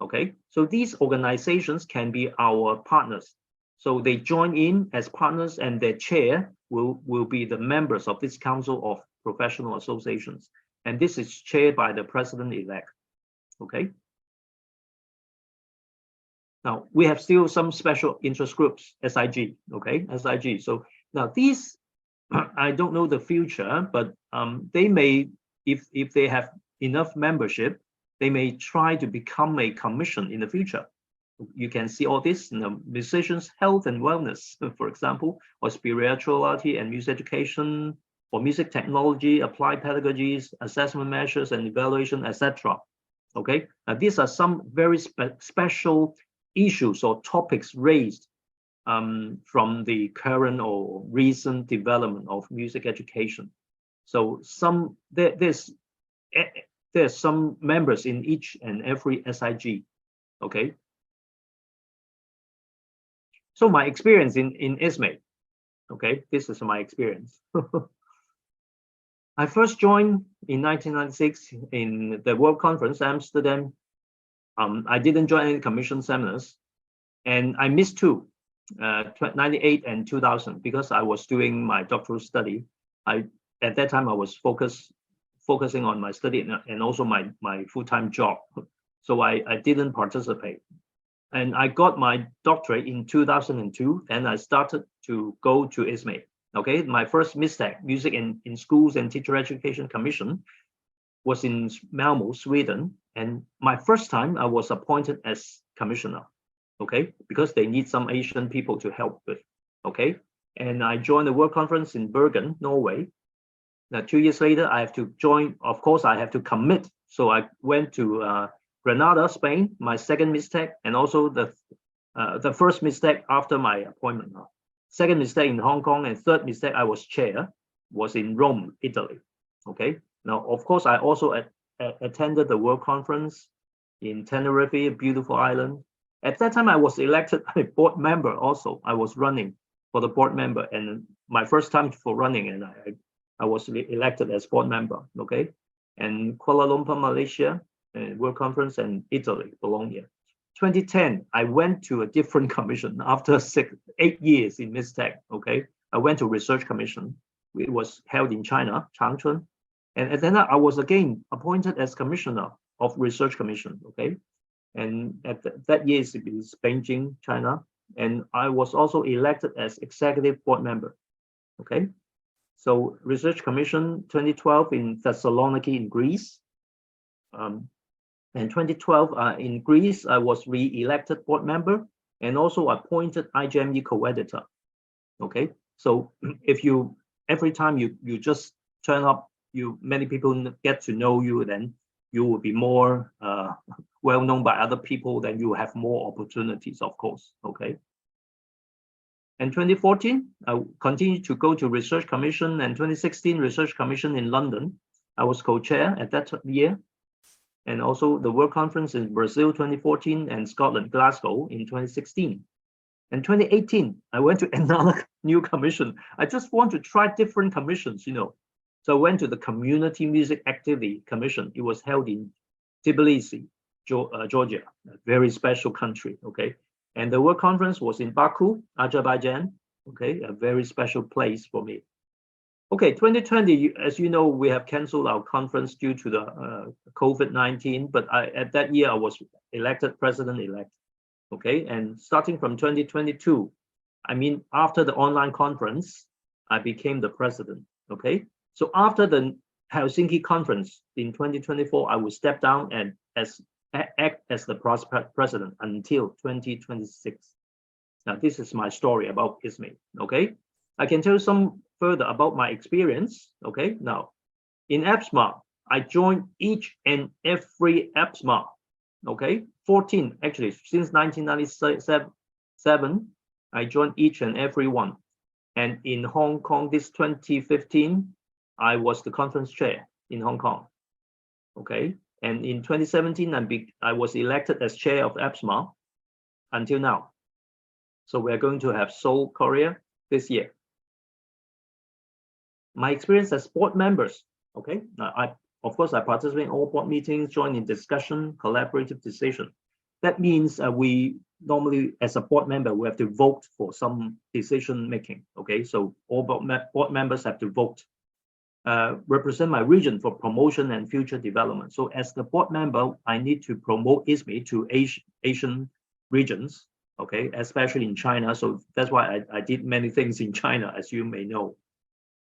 Okay, so these organizations can be our partners. So they join in as partners, and their chair will be the members of this Council of Professional Associations. And this is chaired by the president-elect. Okay. Now we have still some special interest groups, SIG. Okay, SIG. So now these, I don't know the future, but they may, if they have enough membership, they may try to become a commission in the future. You can see all this, musicians' health and wellness, for example, or spirituality and music education, or music technology, applied pedagogies, assessment measures and evaluation, etc. Okay, now these are some very special issues or topics raised from the current or recent development of music education. So there's some members in each and every SIG, okay? So my experience in ISME, okay, this is my experience. I first joined in 1996 in the World Conference, Amsterdam. I didn't join any commission seminars, and I missed 2, 98 and 2000, because I was doing my doctoral study. At that time I was focusing on my study and also my full-time job. So I didn't participate. And I got my doctorate in 2002, and I started to go to ISME. Okay, my first MISTEC, Music in Schools and Teacher Education Commission, was in Malmo, Sweden. And my first time I was appointed as commissioner, okay, because they need some Asian people to help with, okay. And I joined the World Conference in Bergen, Norway. Now 2 years later, I have to join, of course, I have to commit. So I went to Granada, Spain, my second MISTEC, and also the first MISTEC after my appointment. Second MISTEC in Hong Kong, and third MISTEC I was chair. was in Rome, Italy. Okay. Now, of course, I also attended the World Conference in Tenerife, a beautiful island. At that time, I was elected a board member also. I was running for the board member, and my first time for running, and I was elected as board member, okay? And Kuala Lumpur, Malaysia, and World Conference, and Italy, Bologna. 2010, I went to a different commission after 8 years in MISTEC, okay? I went to Research Commission. It was held in China, Changchun. And then I was again appointed as commissioner of Research Commission, okay? And at that year is Beijing, China. And I was also elected as executive board member, okay? So Research Commission 2012 in Thessaloniki in Greece. And 2012 in Greece, I was re-elected board member and also appointed IGME co-editor, okay? So if you, every time you just turn up, many people get to know you, then you will be more well known by other people, then you have more opportunities, of course, okay? And 2014, I continued to go to Research Commission, and 2016 Research Commission in London. I was co-chair at that year. And also the World Conference in Brazil 2014 and Scotland, Glasgow in 2016. And 2018, I went to another new commission. I just want to try different commissions, you know. So I went to the Community Music Activity Commission. It was held in Tbilisi, Georgia, a very special country, okay? And the World Conference was in Baku, Azerbaijan, okay? A very special place for me. Okay, 2020, as you know, we have canceled our conference due to the COVID-19, but at that year, I was elected president-elect, okay? And starting from 2022, I mean, after the online conference, I became the president, okay? So after the Helsinki conference in 2024, I will step down and act as the president until 2026. Now, this is my story about ISME, okay? I can tell you some further about my experience, okay? Now, in APSMA, I joined each and every APSMA, okay? 14, actually, since 1997, I joined each and every one. And in Hong Kong, this 2015, I was the conference chair in Hong Kong, okay? And in 2017, I was elected as chair of APSMA until now. So we're going to have Seoul, Korea this year. My experience as board members, okay? Of course, I participate in all board meetings, join in discussion, collaborative decision. That means we normally, as a board member, we have to vote for some decision making, okay? So all board members have to vote. Represent my region for promotion and future development. So as the board member, I need to promote ISME to Asian regions, okay, especially in China. So that's why I did many things in China, as you may know.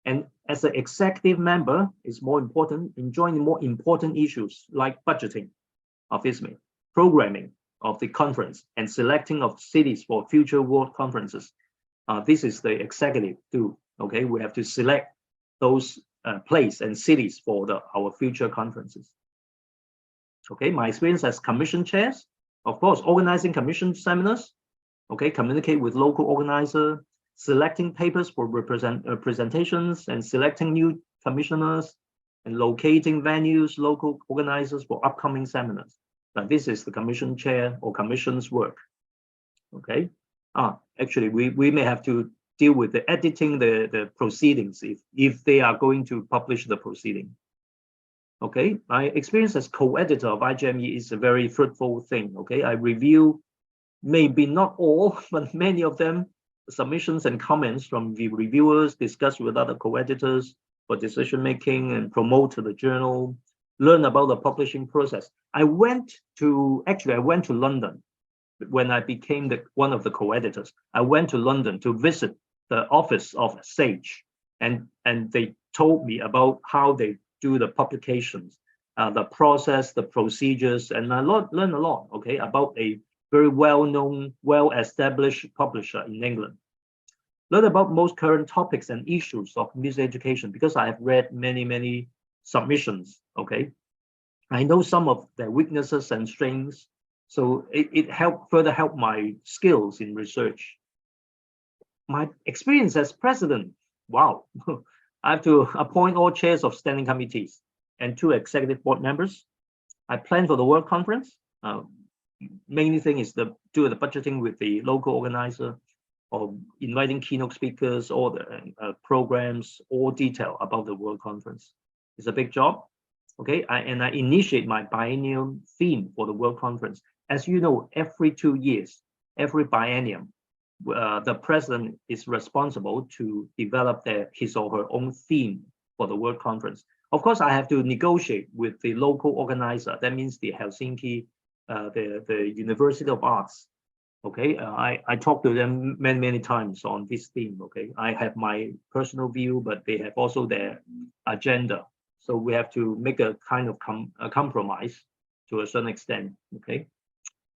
And as an executive member, it's more important in joining more important issues like budgeting of ISME, programming of the conference, and selecting of cities for future world conferences. This is the executive do, okay? We have to select those place and cities for our future conferences. Okay, my experience as commission chairs, of course, organizing commission seminars, okay, communicate with local organizer, selecting papers for presentations and selecting new commissioners and locating venues, local organizers for upcoming seminars. Now, this is the commission chair or commission's work, okay? Actually, we may have to deal with the editing the proceedings if they are going to publish the proceeding. Okay, my experience as co-editor of IGME is a very fruitful thing. Okay, I review maybe not all, but many of them, submissions and comments from the reviewers, discuss with other co-editors for decision making and promote the journal, learn about the publishing process. I went to London when I became one of the co-editors. I went to London to visit the office of SAGE, and they told me about how they do the publications, the process, the procedures, and I learned a lot, okay, about a very well-known, well-established publisher in England. Learn about most current topics and issues of music education because I have read many submissions, okay. I know some of their weaknesses and strengths, so it further helped my skills in research. My experience as president, wow. I have to appoint all chairs of standing committees and 2 executive board members. I plan for the World Conference. Main thing is to do the budgeting with the local organizer, or inviting keynote speakers, all the programs, all detail about the World Conference. It's a big job. Okay, I initiate my biennial theme for the World Conference. As you know, every 2 years, every biennium, the president is responsible to develop his or her own theme for the World Conference. Of course, I have to negotiate with the local organizer. That means the Helsinki, the University of Arts. Okay, I talked to them many times on this theme. Okay, I have my personal view, but they have also their agenda. So we have to make a kind of a compromise to a certain extent. Okay.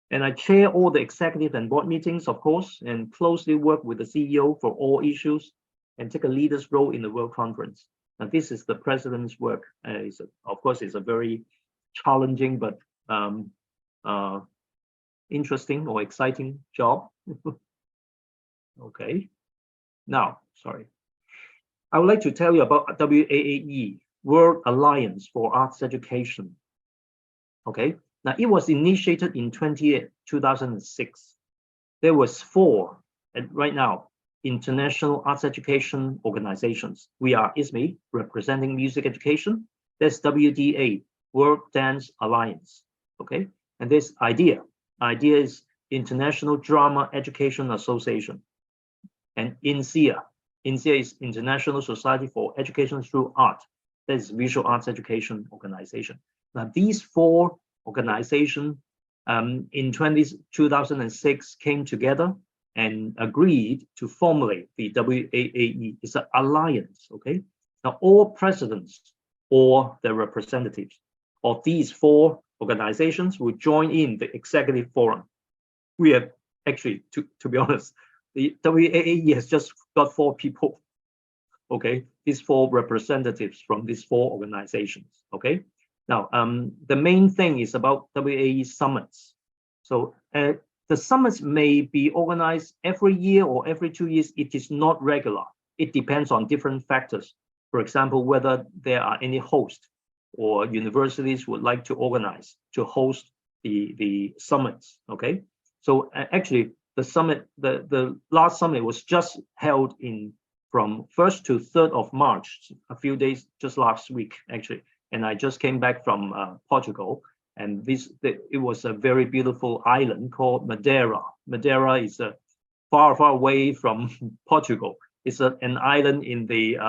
And I chair all the executive and board meetings, of course, and closely work with the CEO for all issues and take a leader's role in the World Conference. And this is the president's work. Of course, it's a very challenging but interesting or exciting job. Okay. Now, sorry. I would like to tell you about WAAE, World Alliance for Arts Education. Okay. Now, it was initiated in 2006. There was 4, and right now, international arts education organizations. We are ISME, representing music education. There's WDA, World Dance Alliance. Okay, and there's IDEA. IDEA is International Drama Education Association. And INSEA. INSEA is International Society for Education Through Art. That is Visual Arts Education Organization. Now, these 4 organizations in 2006 came together and agreed to formulate the WAAE. It's an alliance, okay? Now, all presidents or their representatives of these 4 organizations will join in the executive forum. We have actually, to be honest, the WAAE has just got 4 people, okay? These 4 representatives from these 4 organizations, okay? Now, the main thing is about WAAE summits. So the summits may be organized every year or every 2 years. It is not regular. It depends on different factors. For example, whether there are any hosts or universities would like to organize to host the summits, okay? So actually, the summit, the last summit was just held from 1st to 3rd of March, a few days, just last week, actually. And I just came back from Portugal, and it was a very beautiful island called Madeira. Madeira is far away from Portugal. It's an island in the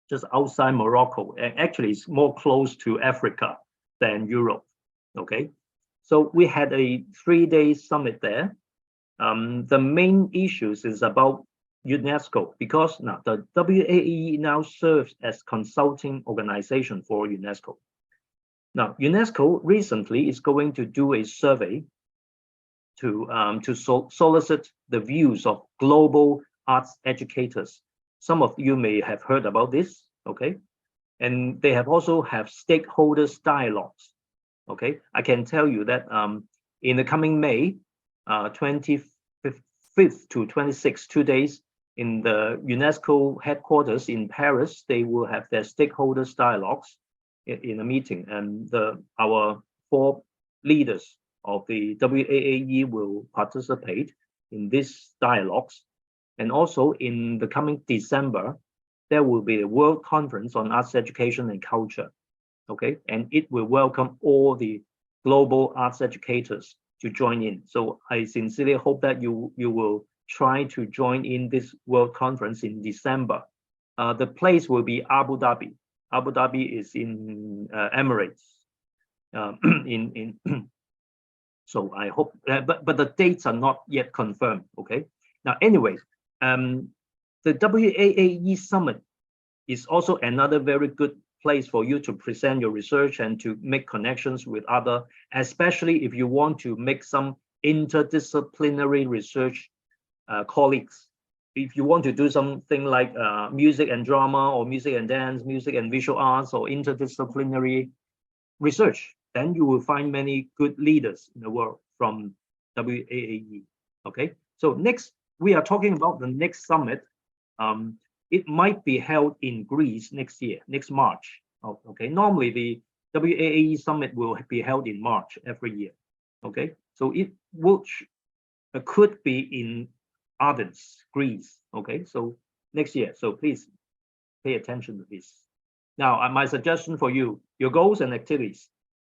just outside Morocco, and actually it's more close to Africa than Europe. Okay, so we had a 3-day summit there. The main issues is about UNESCO, because now the WAAE now serves as consulting organization for UNESCO. Now, UNESCO recently is going to do a survey to solicit the views of global arts educators. Some of you may have heard about this, okay? And they have also have stakeholders dialogues, okay? I can tell you that in the coming May, 25th to 26th, 2 days, in the UNESCO headquarters in Paris, they will have their stakeholders dialogues in a meeting, and our 4 leaders of the WAAE will participate in these dialogues. And also in the coming December, there will be a World Conference on Arts Education and Culture, okay? And it will welcome all the global arts educators to join in. So I sincerely hope that you will try to join in this World Conference in December. The place will be Abu Dhabi. Abu Dhabi is in Emirates. So I hope, but the dates are not yet confirmed. Okay. Now, anyways, the WAAE Summit is also another very good place for you to present your research and to make connections with other, especially if you want to make some interdisciplinary research colleagues. If you want to do something like music and drama, or music and dance, music and visual arts, or interdisciplinary research, then you will find many good leaders in the world from WAAE. Okay, so next we are talking about the next summit. it might be held in Greece next year, next March. Okay, normally the WAAE summit will be held in March every year. Okay, so it could be in Athens, Greece. Okay, so next year. So please pay attention to this. Now, my suggestion for you, your goals and activities.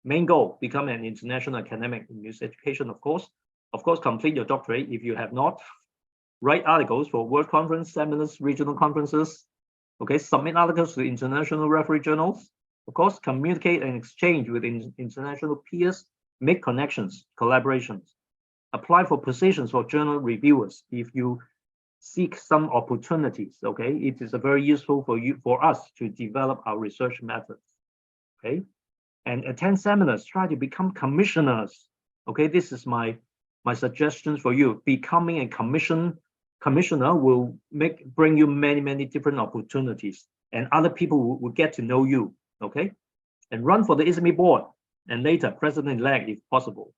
Main goal, become an international academic in music education, of course. Of course, complete your doctorate if you have not. Write articles for world conference, seminars, regional conferences. Okay, submit articles to international referee journals. Of course, communicate and exchange with international peers, make connections, collaborations. Apply for positions for journal reviewers if you seek some opportunities. Okay, it is very useful for us to develop our research methods. Okay, and attend seminars. Try to become commissioners. Okay, this is my suggestions for you. Becoming a commissioner will bring you many different opportunities, and other people will get to know you. Okay, and run for the ISME board, and later president-elect if possible.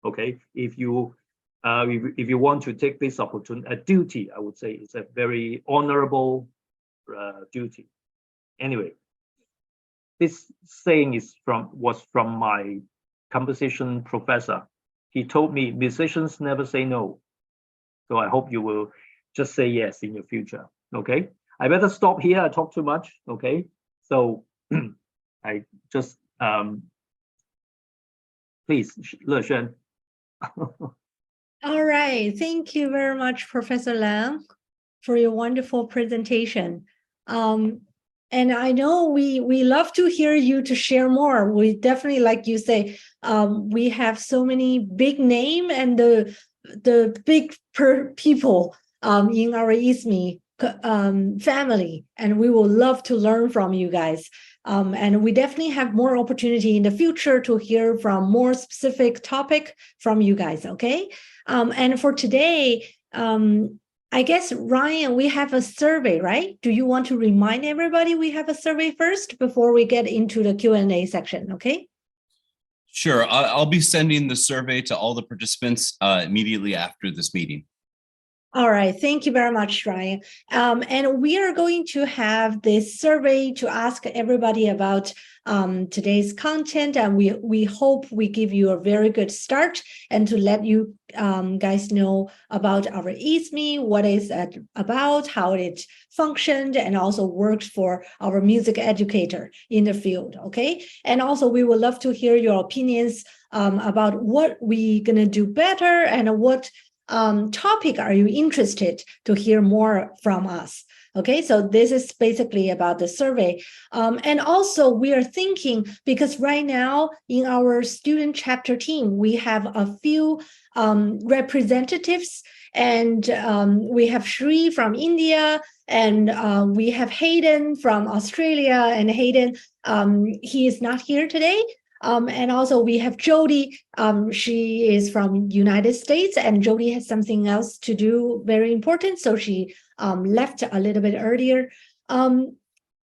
Okay, if you want to take this opportunity, a duty, I would say it's a very honorable duty. Anyway, this saying was from my composition professor. He told me musicians never say no. So I hope you will just say yes in your future. Okay, I better stop here. I talk too much. Okay, so I just please, Le Xuan. All right. Thank you very much, Professor Lang, for your wonderful presentation. And I know we love to hear you to share more. We definitely, like you say, we have so many big name and the big people in our ISME family, and we will love to learn from you guys. And we definitely have more opportunity in the future to hear from more specific topic from you guys, okay? And for today, I guess, Ryan, we have a survey, right? Do you want to remind everybody we have a survey first before we get into the Q&A section, okay? Sure, I'll be sending the survey to all the participants immediately after this meeting. All right, thank you very much, Ryan. And we are going to have this survey to ask everybody about today's content, and we hope we give you a very good start and to let you guys know about our ISME, what is it about, how it functioned, and also works for our music educator in the field, okay? And also we would love to hear your opinions about what we're gonna do better and what topic are you interested to hear more from us? Okay, so this is basically about the survey. And also we are thinking, because right now in our student chapter team, we have a few representatives, and we have Shri from India, and we have Hayden from Australia, and Hayden, he is not here today. And also we have Jody. She is from United States, and Jody has something else to do very important, so she left a little bit earlier.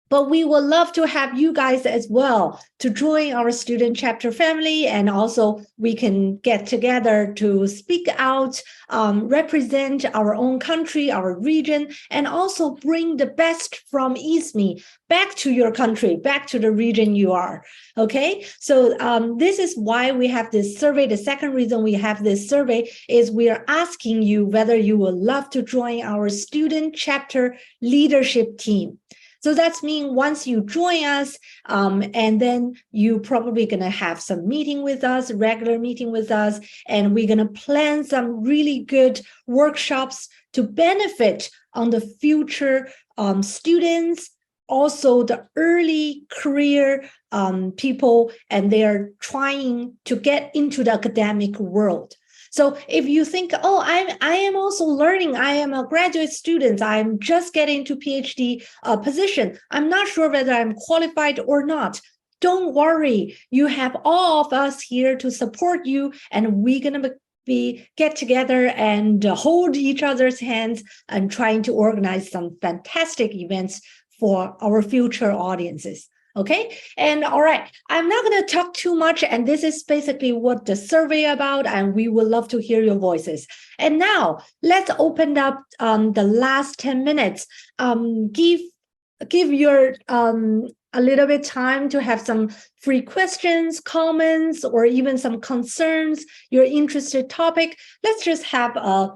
But we would love to have you guys as well to join our student chapter family, and also we can get together to speak out, represent our own country, our region, and also bring the best from ISME back to your country, back to the region you are, okay? So this is why we have this survey. The second reason we have this survey is we are asking you whether you would love to join our student chapter leadership team. So that's mean once you join us, and then you probably gonna have some meeting with us, regular meeting with us, and we're gonna plan some really good workshops to benefit on the future students, also the early career people, and they're trying to get into the academic world. So if you think, oh, I am also learning, I am a graduate student, I'm just getting to PhD position, I'm not sure whether I'm qualified or not. Don't worry, you have all of us here to support you, and we're gonna get together and hold each other's hands and trying to organize some fantastic events for our future audiences. Okay. And all right, I'm not going to talk too much. And this is basically what the survey about. And we would love to hear your voices. And now let's open up the last 10 minutes. Give your a little bit time to have some free questions, comments, or even some concerns, your interested topic. Let's just have a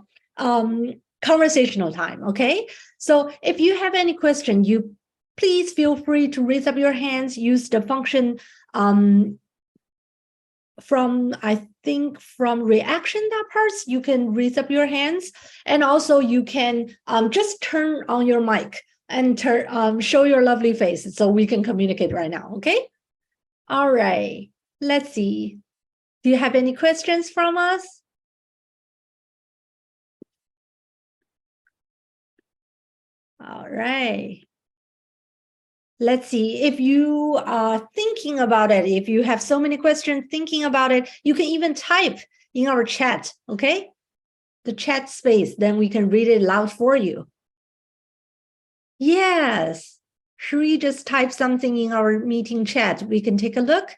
conversational time, okay? So if you have any question, you please feel free to raise up your hands, use the function from reaction parts, you can raise up your hands. And also you can just turn on your mic and show your lovely face so we can communicate right now, okay? All right, let's see. Do you have any questions from us? All right. Let's see, if you are thinking about it, if you have so many questions thinking about it, you can even type in our chat, okay? The chat space, then we can read it loud for you. Yes, Shri just type something in our meeting chat. We can take a look.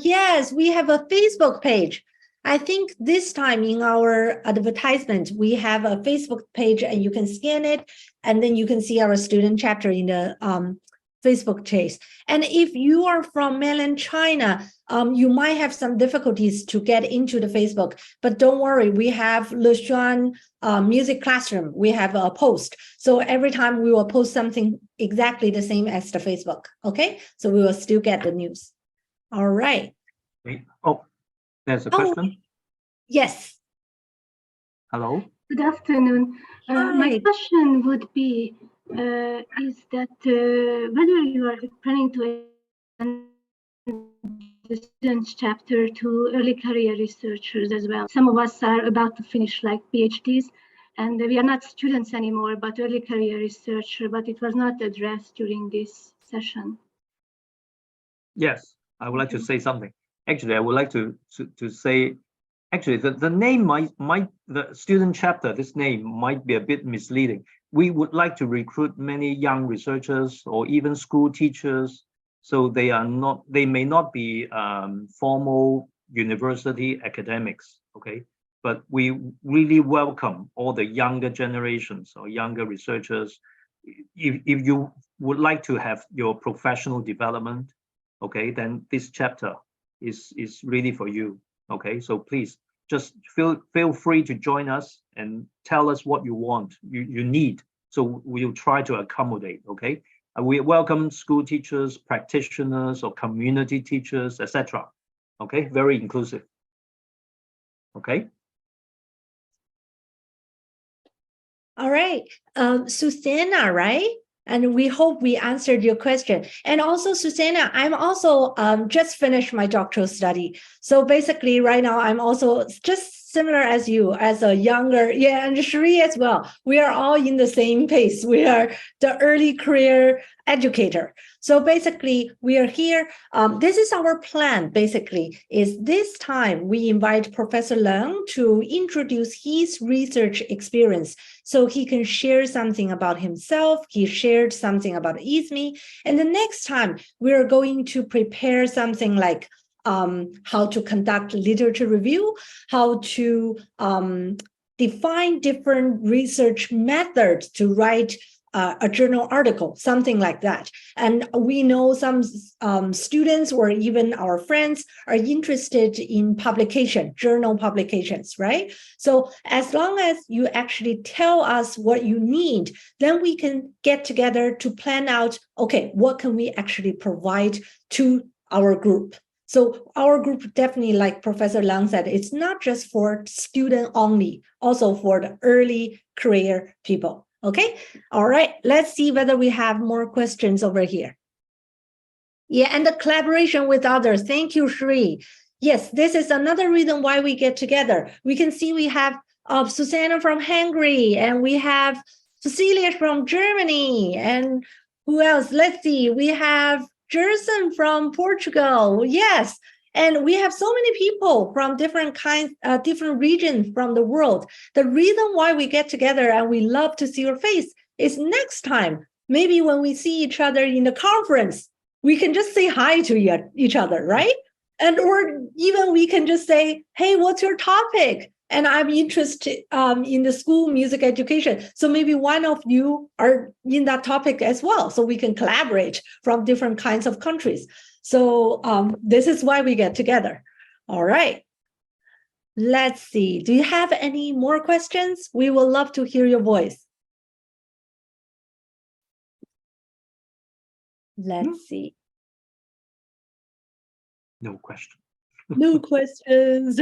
Yes, we have a Facebook page. I think this time in our advertisement, we have a Facebook page and you can scan it and then you can see our student chapter in the Facebook page. And if you are from mainland China, you might have some difficulties to get into the Facebook, but don't worry, we have Le Xuan Music Classroom. We have a post. So every time we will post something exactly the same as the Facebook, okay? So we will still get the news. All right. Oh, there's a question. Yes. Hello. Good afternoon. My question would be, is that whether you are planning to extend the students chapter to early career researchers as well. Some of us are about to finish like PhDs, and we are not students anymore, but early career researcher, but it was not addressed during this session. Yes, I would like to say something. Actually, I would like to say, actually, the name the student chapter, this name might be a bit misleading. We would like to recruit many young researchers or even school teachers, so they may not be formal university academics, okay? But we really welcome all the younger generations or younger researchers. If you would like to have your professional development, okay, then this chapter is really for you, okay? So please just feel free to join us and tell us what you want, you need, so we'll try to accommodate, okay? We welcome school teachers, practitioners, or community teachers, etc. Okay, very inclusive. Okay. All right, Susanna, right? And we hope we answered your question. And also, Susanna, I'm also just finished my doctoral study. So basically right now, I'm also just similar as you, as a younger, and Shri as well. We are all in the same pace. We are the early career educator. So basically we are here. This is our plan, basically, is this time we invite Professor Leung to introduce his research experience so he can share something about himself. He shared something about ISME. And the next time we're going to prepare something like how to conduct literature review, how to define different research methods to write a journal article, something like that. And we know some students or even our friends are interested in publication, journal publications, right? So as long as you actually tell us what you need, then we can get together to plan out, okay, what can we actually provide to our group? So our group definitely, like Professor Leung said, it's not just for student only, also for the early career people. Okay, all right, let's see whether we have more questions over here. Yeah, and the collaboration with others. Thank you, Shri. Yes, this is another reason why we get together. We can see we have Susanna from Hungary, and we have Cecilia from Germany, and who else? Let's see, we have Jerson from Portugal. Yes, And we have so many people from different kinds, different regions from the world. The reason why we get together and we love to see your face is next time, maybe when we see each other in the conference, we can just say hi to each other, right? And or even we can just say, hey, what's your topic? And I'm interested in the school music education. So maybe one of you are in that topic as well. So we can collaborate from different kinds of countries. So this is why we get together. All right. Let's see. Do you have any more questions? We will love to hear your voice. Let's see. No question. No questions.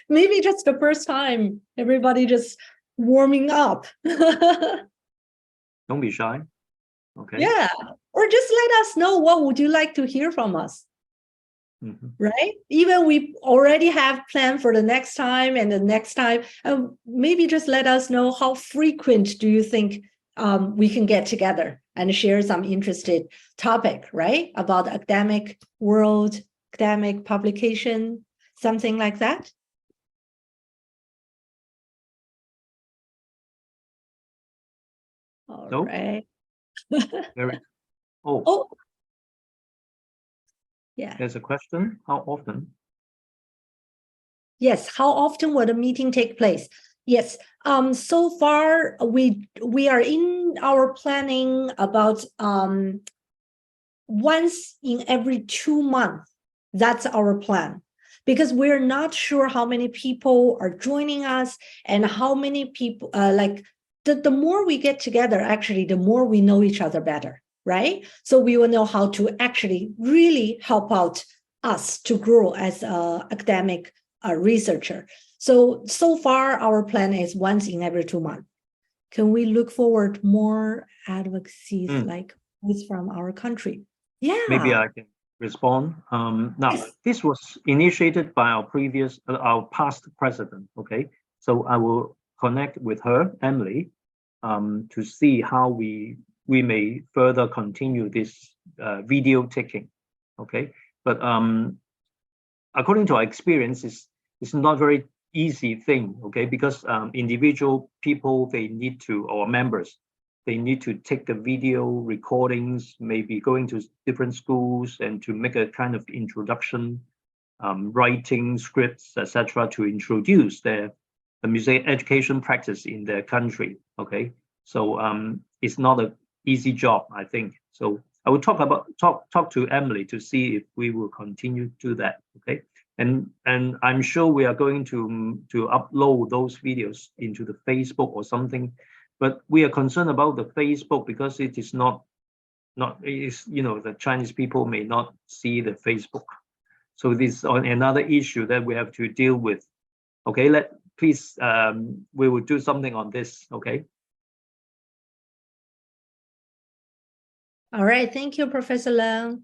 Maybe just the first time, everybody just warming up. Don't be shy. Okay. Yeah. Or just let us know what would you like to hear from us. Right? Even we already have planned for the next time and the next time. Maybe just let us know how frequent do you think we can get together and share some interested topic, right? About academic world, academic publication, something like that. All Nope. right. Oh, yeah. There's a question. How often? Yes. How often will the meeting take place? Yes. So far we are in our planning about once in every 2 months. That's our plan, because we're not sure how many people are joining us and how many people like the more we get together, actually, the more we know each other better, right? So we will know how to actually really help out us to grow as an academic researcher. So far, our plan is once in every 2 months. Can we look forward more advocacies like this from our country? Yeah. Maybe I can respond. Now, Yes. This was initiated by our past president. Okay, so I will connect with her, Emily, to see how we may further continue this video taking. Okay, but according to our experience, it's not very easy thing. Okay, because individual people, they need to, or members, they need to take the video recordings, maybe going to different schools and to make a kind of introduction, writing scripts, etc., to introduce the music education practice in their country. Okay, so it's not an easy job, I think. So I will talk to Emily to see if we will continue to do that. Okay, and I'm sure we are going to upload those videos into the Facebook or something. But we are concerned about the Facebook because it is not the Chinese people may not see the Facebook. So this is another issue that we have to deal with. Okay, please, we will do something on this. Okay. All right. Thank you, Professor Leung.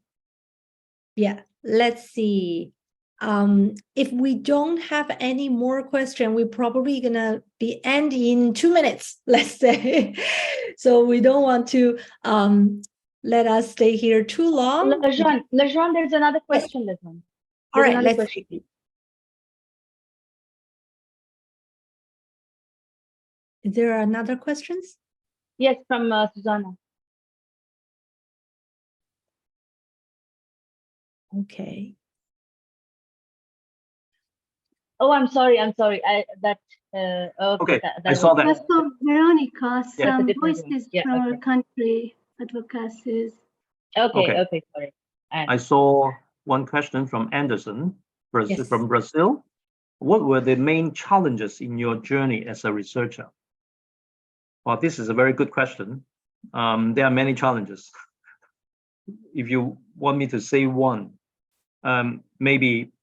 Yeah, let's see. If we don't have any more questions, we're probably gonna be ending in 2 minutes, let's say. So we don't want to let us stay here too long. Lejean, there's another question, Lejean. All right, let's see. Is there another questions? Yes, from Susanna. Okay. Oh, I'm sorry. Okay. I saw that. So Veronica, some voices yeah, from our country, advocacies. Okay, sorry. I saw one question from Anderson, Yes. from Brazil. What were the main challenges in your journey as a researcher? Well, this is a very good question. There are many challenges. If you want me to say one, maybe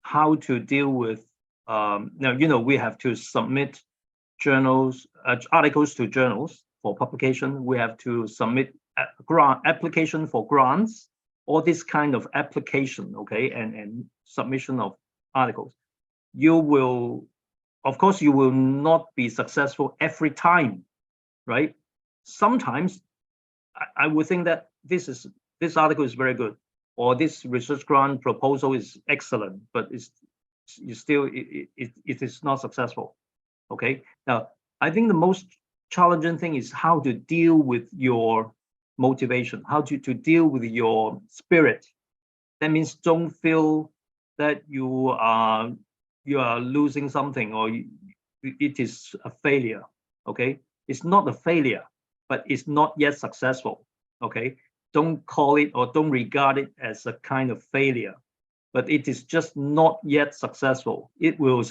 how to deal with, now, we have to submit articles to journals for publication. We have to submit application for grants, all this kind of application, okay, and submission of articles. Of course, you will not be successful every time, right? Sometimes I would think that this article is very good, or this research grant proposal is excellent, but it is not successful. Okay, now I think the most challenging thing is how to deal with your motivation, how to deal with your spirit. That means don't feel that you are losing something, or it is a failure. Okay, it's not a failure, but it's not yet successful. Okay, don't call it or don't regard it as a kind of failure, but it is just not yet successful. It will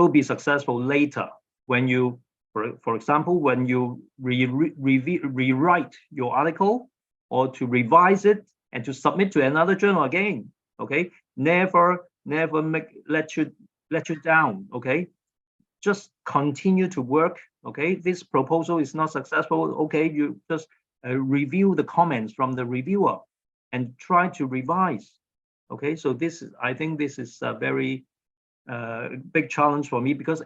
be successful later when you, for example, when you rewrite your article, or to revise it and to submit to another journal again. Okay, never let you down. Okay, just continue to work. Okay, this proposal is not successful. Okay, you just review the comments from the reviewer and try to revise. Okay, so I think this is a very big challenge for me, because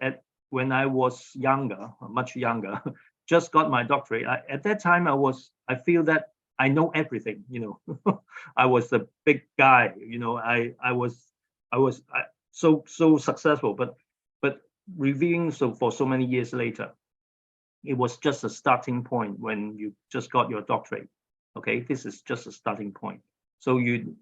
when I was younger, much younger, just got my doctorate. At that time, I feel that I know everything. I was the big guy. I was so successful, but reviewing for so many years later, it was just a starting point when you just got your doctorate. Okay, this is just a starting point. So you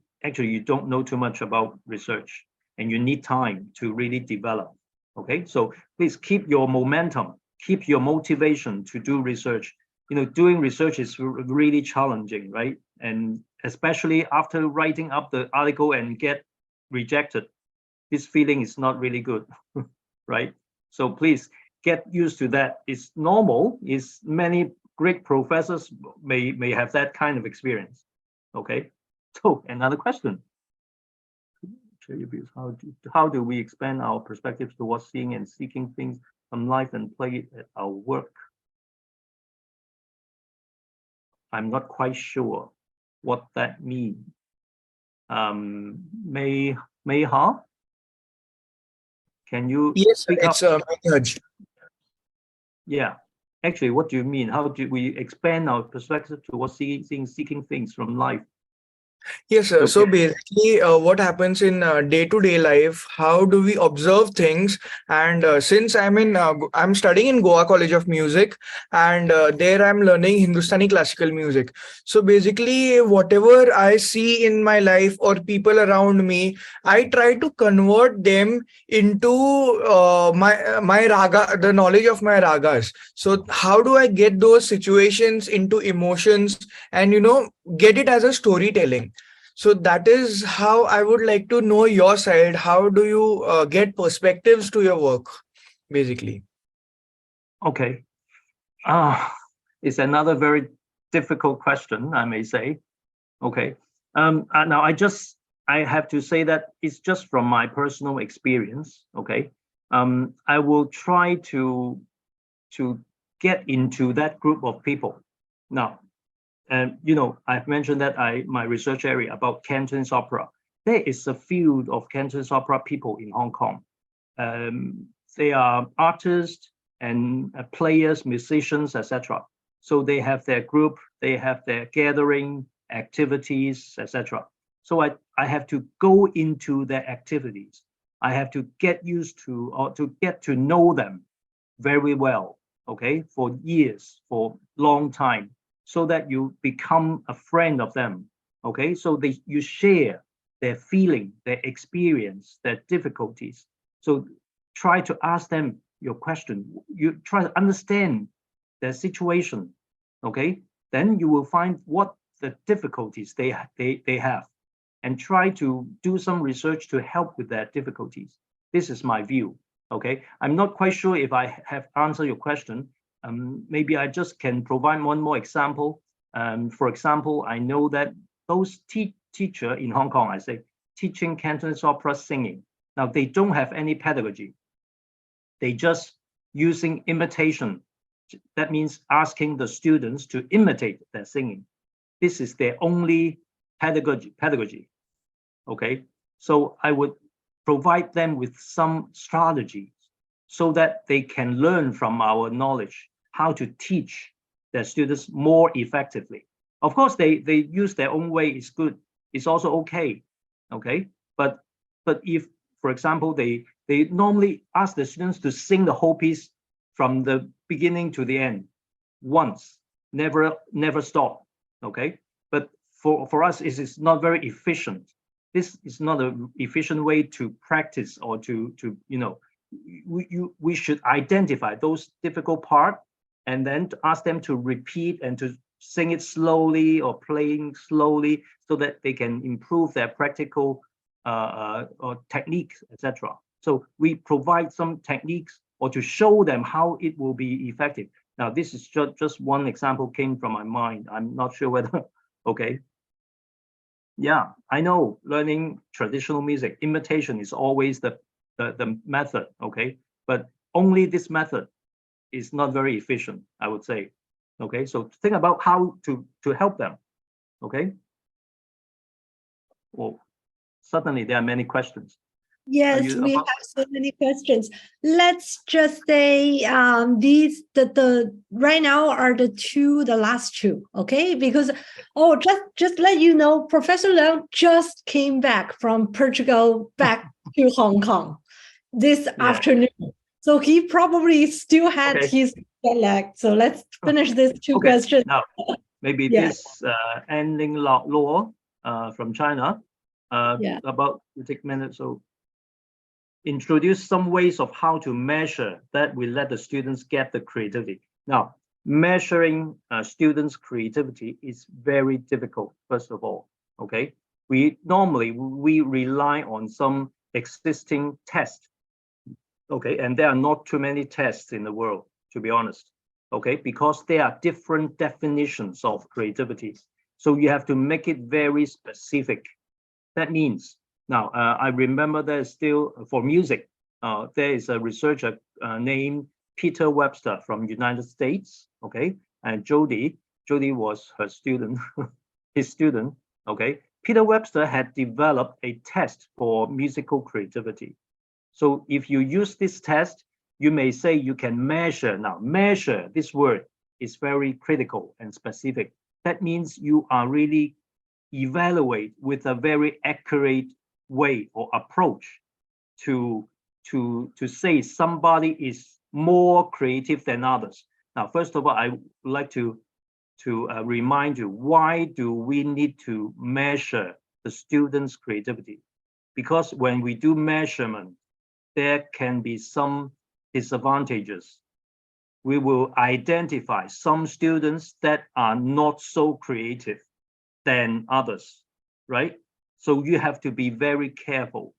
don't know too much about research, and you need time to really develop. Okay, so please keep your momentum, keep your motivation to do research. Doing research is really challenging, right? And especially after writing up the article and get rejected, this feeling is not really good, right? So please get used to that. It's normal. Many great professors may have that kind of experience. Okay, so another question. How do we expand our perspectives towards seeing and seeking things from life and play at our work? I'm not quite sure what that means. May Ha? Can you? Yes, it's a method. Yeah. Actually, what do you mean? How do we expand our perspective towards seeking things from life? Yes, sir. So Okay. basically, what happens in day-to-day life? How do we observe things? And since I'm studying in Goa College of Music, and there I'm learning Hindustani classical music. So basically, whatever I see in my life or people around me, I try to convert them into my raga, the knowledge of my ragas. So how do I get those situations into emotions and get it as a storytelling? So that is how I would like to know your side. How do you get perspectives to your work, basically? Okay. It's another very difficult question, I may say. Okay. Now I have to say that it's just from my personal experience. Okay. I will try to get into that group of people. Now, and I've mentioned that my research area about Cantonese opera. There is a field of Cantonese opera people in Hong Kong. They are artists and players, musicians, etc. So they have their group, they have their gathering activities, etc. So I have to go into their activities. I have to get used to, or to get to know them very well. Okay, for years, for long time, so that you become a friend of them. Okay, so you share their feeling, their experience, their difficulties. So try to ask them your question. You try to understand their situation. Okay, then you will find what the difficulties they have, and try to do some research to help with their difficulties. This is my view. Okay, I'm not quite sure if I have answered your question. Maybe I just can provide one more example. For example, I know that those teacher in Hong Kong, I say, teaching Cantonese opera singing. Now, they don't have any pedagogy. They just using imitation. That means asking the students to imitate their singing. This is their only pedagogy. Okay, so I would provide them with some strategies so that they can learn from our knowledge how to teach their students more effectively. Of course, they use their own way is good, it's also okay. Okay, but if, for example, they normally ask the students to sing the whole piece from the beginning to the end once, never stop. Okay, but for us, it is not very efficient. This is not an efficient way to practice or to we should identify those difficult part and then to ask them to repeat and to sing it slowly or playing slowly so that they can improve their practical or techniques, etc. So we provide some techniques or to show them how it will be effective. Now, this is just one example came from my mind. I'm not sure whether, okay. Yeah, I know learning traditional music, imitation is always the method, okay? But only this method is not very efficient, I would say. Okay, so think about how to help them, okay? Well, suddenly there are many questions. Yes, we have so many questions. Let's just say the right now are the last two, okay? Because just let you know, Professor Leung just came back from Portugal back to Hong Kong this afternoon. So he probably still had his jet lag. So let's finish these two questions. Now, maybe this ending law from China about to take minutes. So introduce some ways of how to measure that we let the students get the creativity. Now, measuring students' creativity is very difficult, first of all, okay? We rely on some existing tests, okay? And there are not too many tests in the world, to be honest, okay? Because there are different definitions of creativity. So you have to make it very specific. That means, now, I remember there's still, for music, there is a researcher named Peter Webster from United States, okay? And Jody was her student, his student, okay? Peter Webster had developed a test for musical creativity. So if you use this test, you may say you can measure. Now, measure, this word is very critical and specific. That means you are really evaluate with a very accurate way or approach to say somebody is more creative than others. Now, first of all, I would like to remind you, why do we need to measure the students' creativity? Because when we do measurement, there can be some disadvantages. We will identify some students that are not so creative than others, right? So you have to be very careful.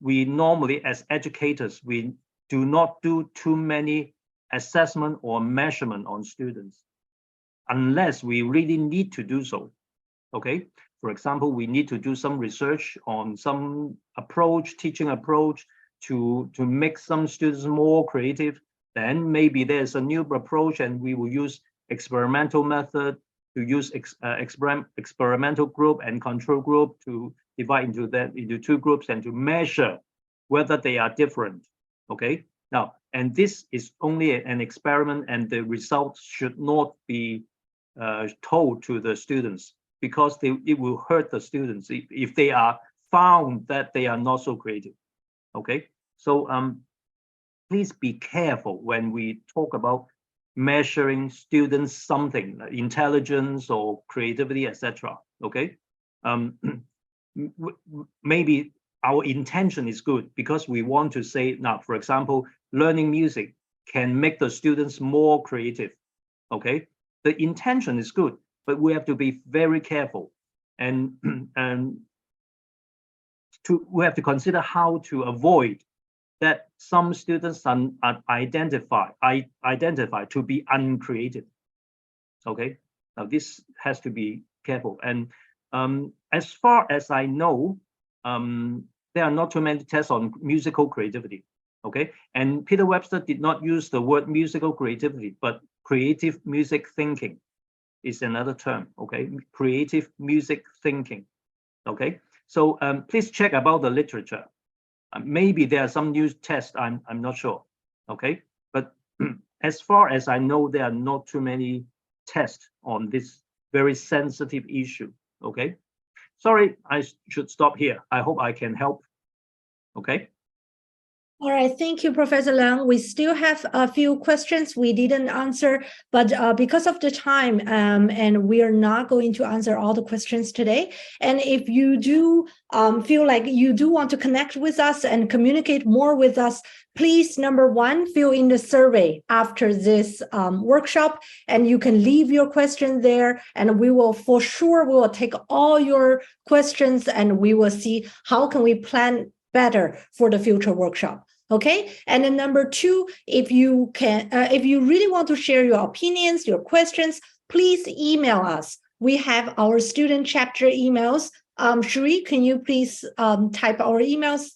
We normally, as educators, we do not do too many assessment or measurement on students unless we really need to do so, okay? For example, we need to do some research on some approach, teaching approach to make some students more creative. Then maybe there's a new approach and we will use experimental method to use experimental group and control group to divide into two groups and to measure whether they are different, okay? Now, and this is only an experiment and the results should not be told to the students because it will hurt the students if they are found that they are not so creative, okay? So please be careful when we talk about measuring students something, like intelligence or creativity, etc. Okay, maybe our intention is good because we want to say now, for example, learning music can make the students more creative. Okay, the intention is good, but we have to be very careful and we have to consider how to avoid that some students are identified to be uncreative. Okay, now this has to be careful. And as far as I know, there are not too many tests on musical creativity. Okay, and Peter Webster did not use the word musical creativity, but creative music thinking is another term. Okay, creative music thinking. Okay, so please check about the literature. Maybe there are some new tests, I'm not sure, okay? But as far as I know, there are not too many tests on this very sensitive issue, okay? sorry, I should stop here. I hope I can help. Okay. All right, thank you, Professor Lang. We still have a few questions we didn't answer, but because of the time, and we are not going to answer all the questions today. And if you do feel like you do want to connect with us and communicate more with us, please, number one, fill in the survey after this workshop, and you can leave your question there, and we will, for sure, we will take all your questions, and we will see how can we plan better for the future workshop. Okay. And then number two, if you really want to share your opinions, your questions, please email us. We have our student chapter emails. Cherie, can you please type our emails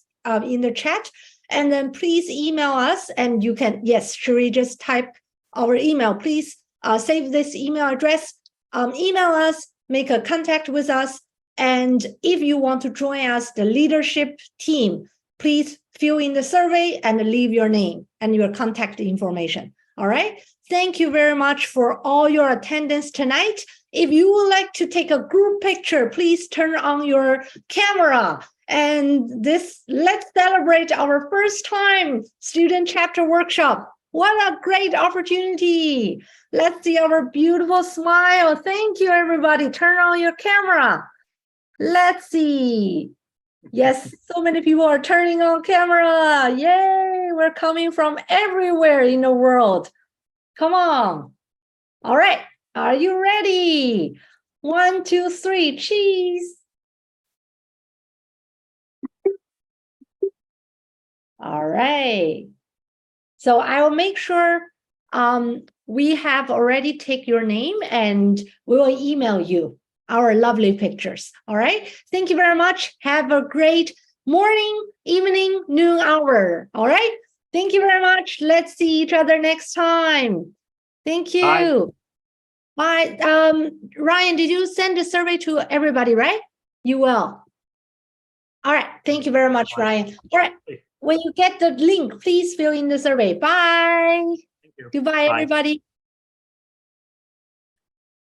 in the chat? And then please email us, and you can, yes, Cherie, just type our email. Please save this email address, email us, make a contact with us. And if you want to join us, the leadership team, please fill in the survey and leave your name and your contact information. All right. Thank you very much for all your attendance tonight. If you would like to take a group picture, please turn on your camera. And let's celebrate our first time student chapter workshop. What a great opportunity. Let's see our beautiful smile. Thank you, everybody. Turn on your camera. Let's see. Yes, so many people are turning on camera. Yay, we're coming from everywhere in the world. Come on. All right, are you ready? 1, 2, 3, cheese. All right. So I will make sure we have already take your name, and we will email you our lovely pictures. All right. Thank you very much. Have a great morning, evening, noon hour. All right. Thank you very much. Let's see each other next time. Thank you. Bye. Ryan, did you send the survey to everybody, right? You will. All right. Thank you very much, Ryan. All right. When you get the link, please fill in the survey. Bye. Thank you. Goodbye, Bye. everybody.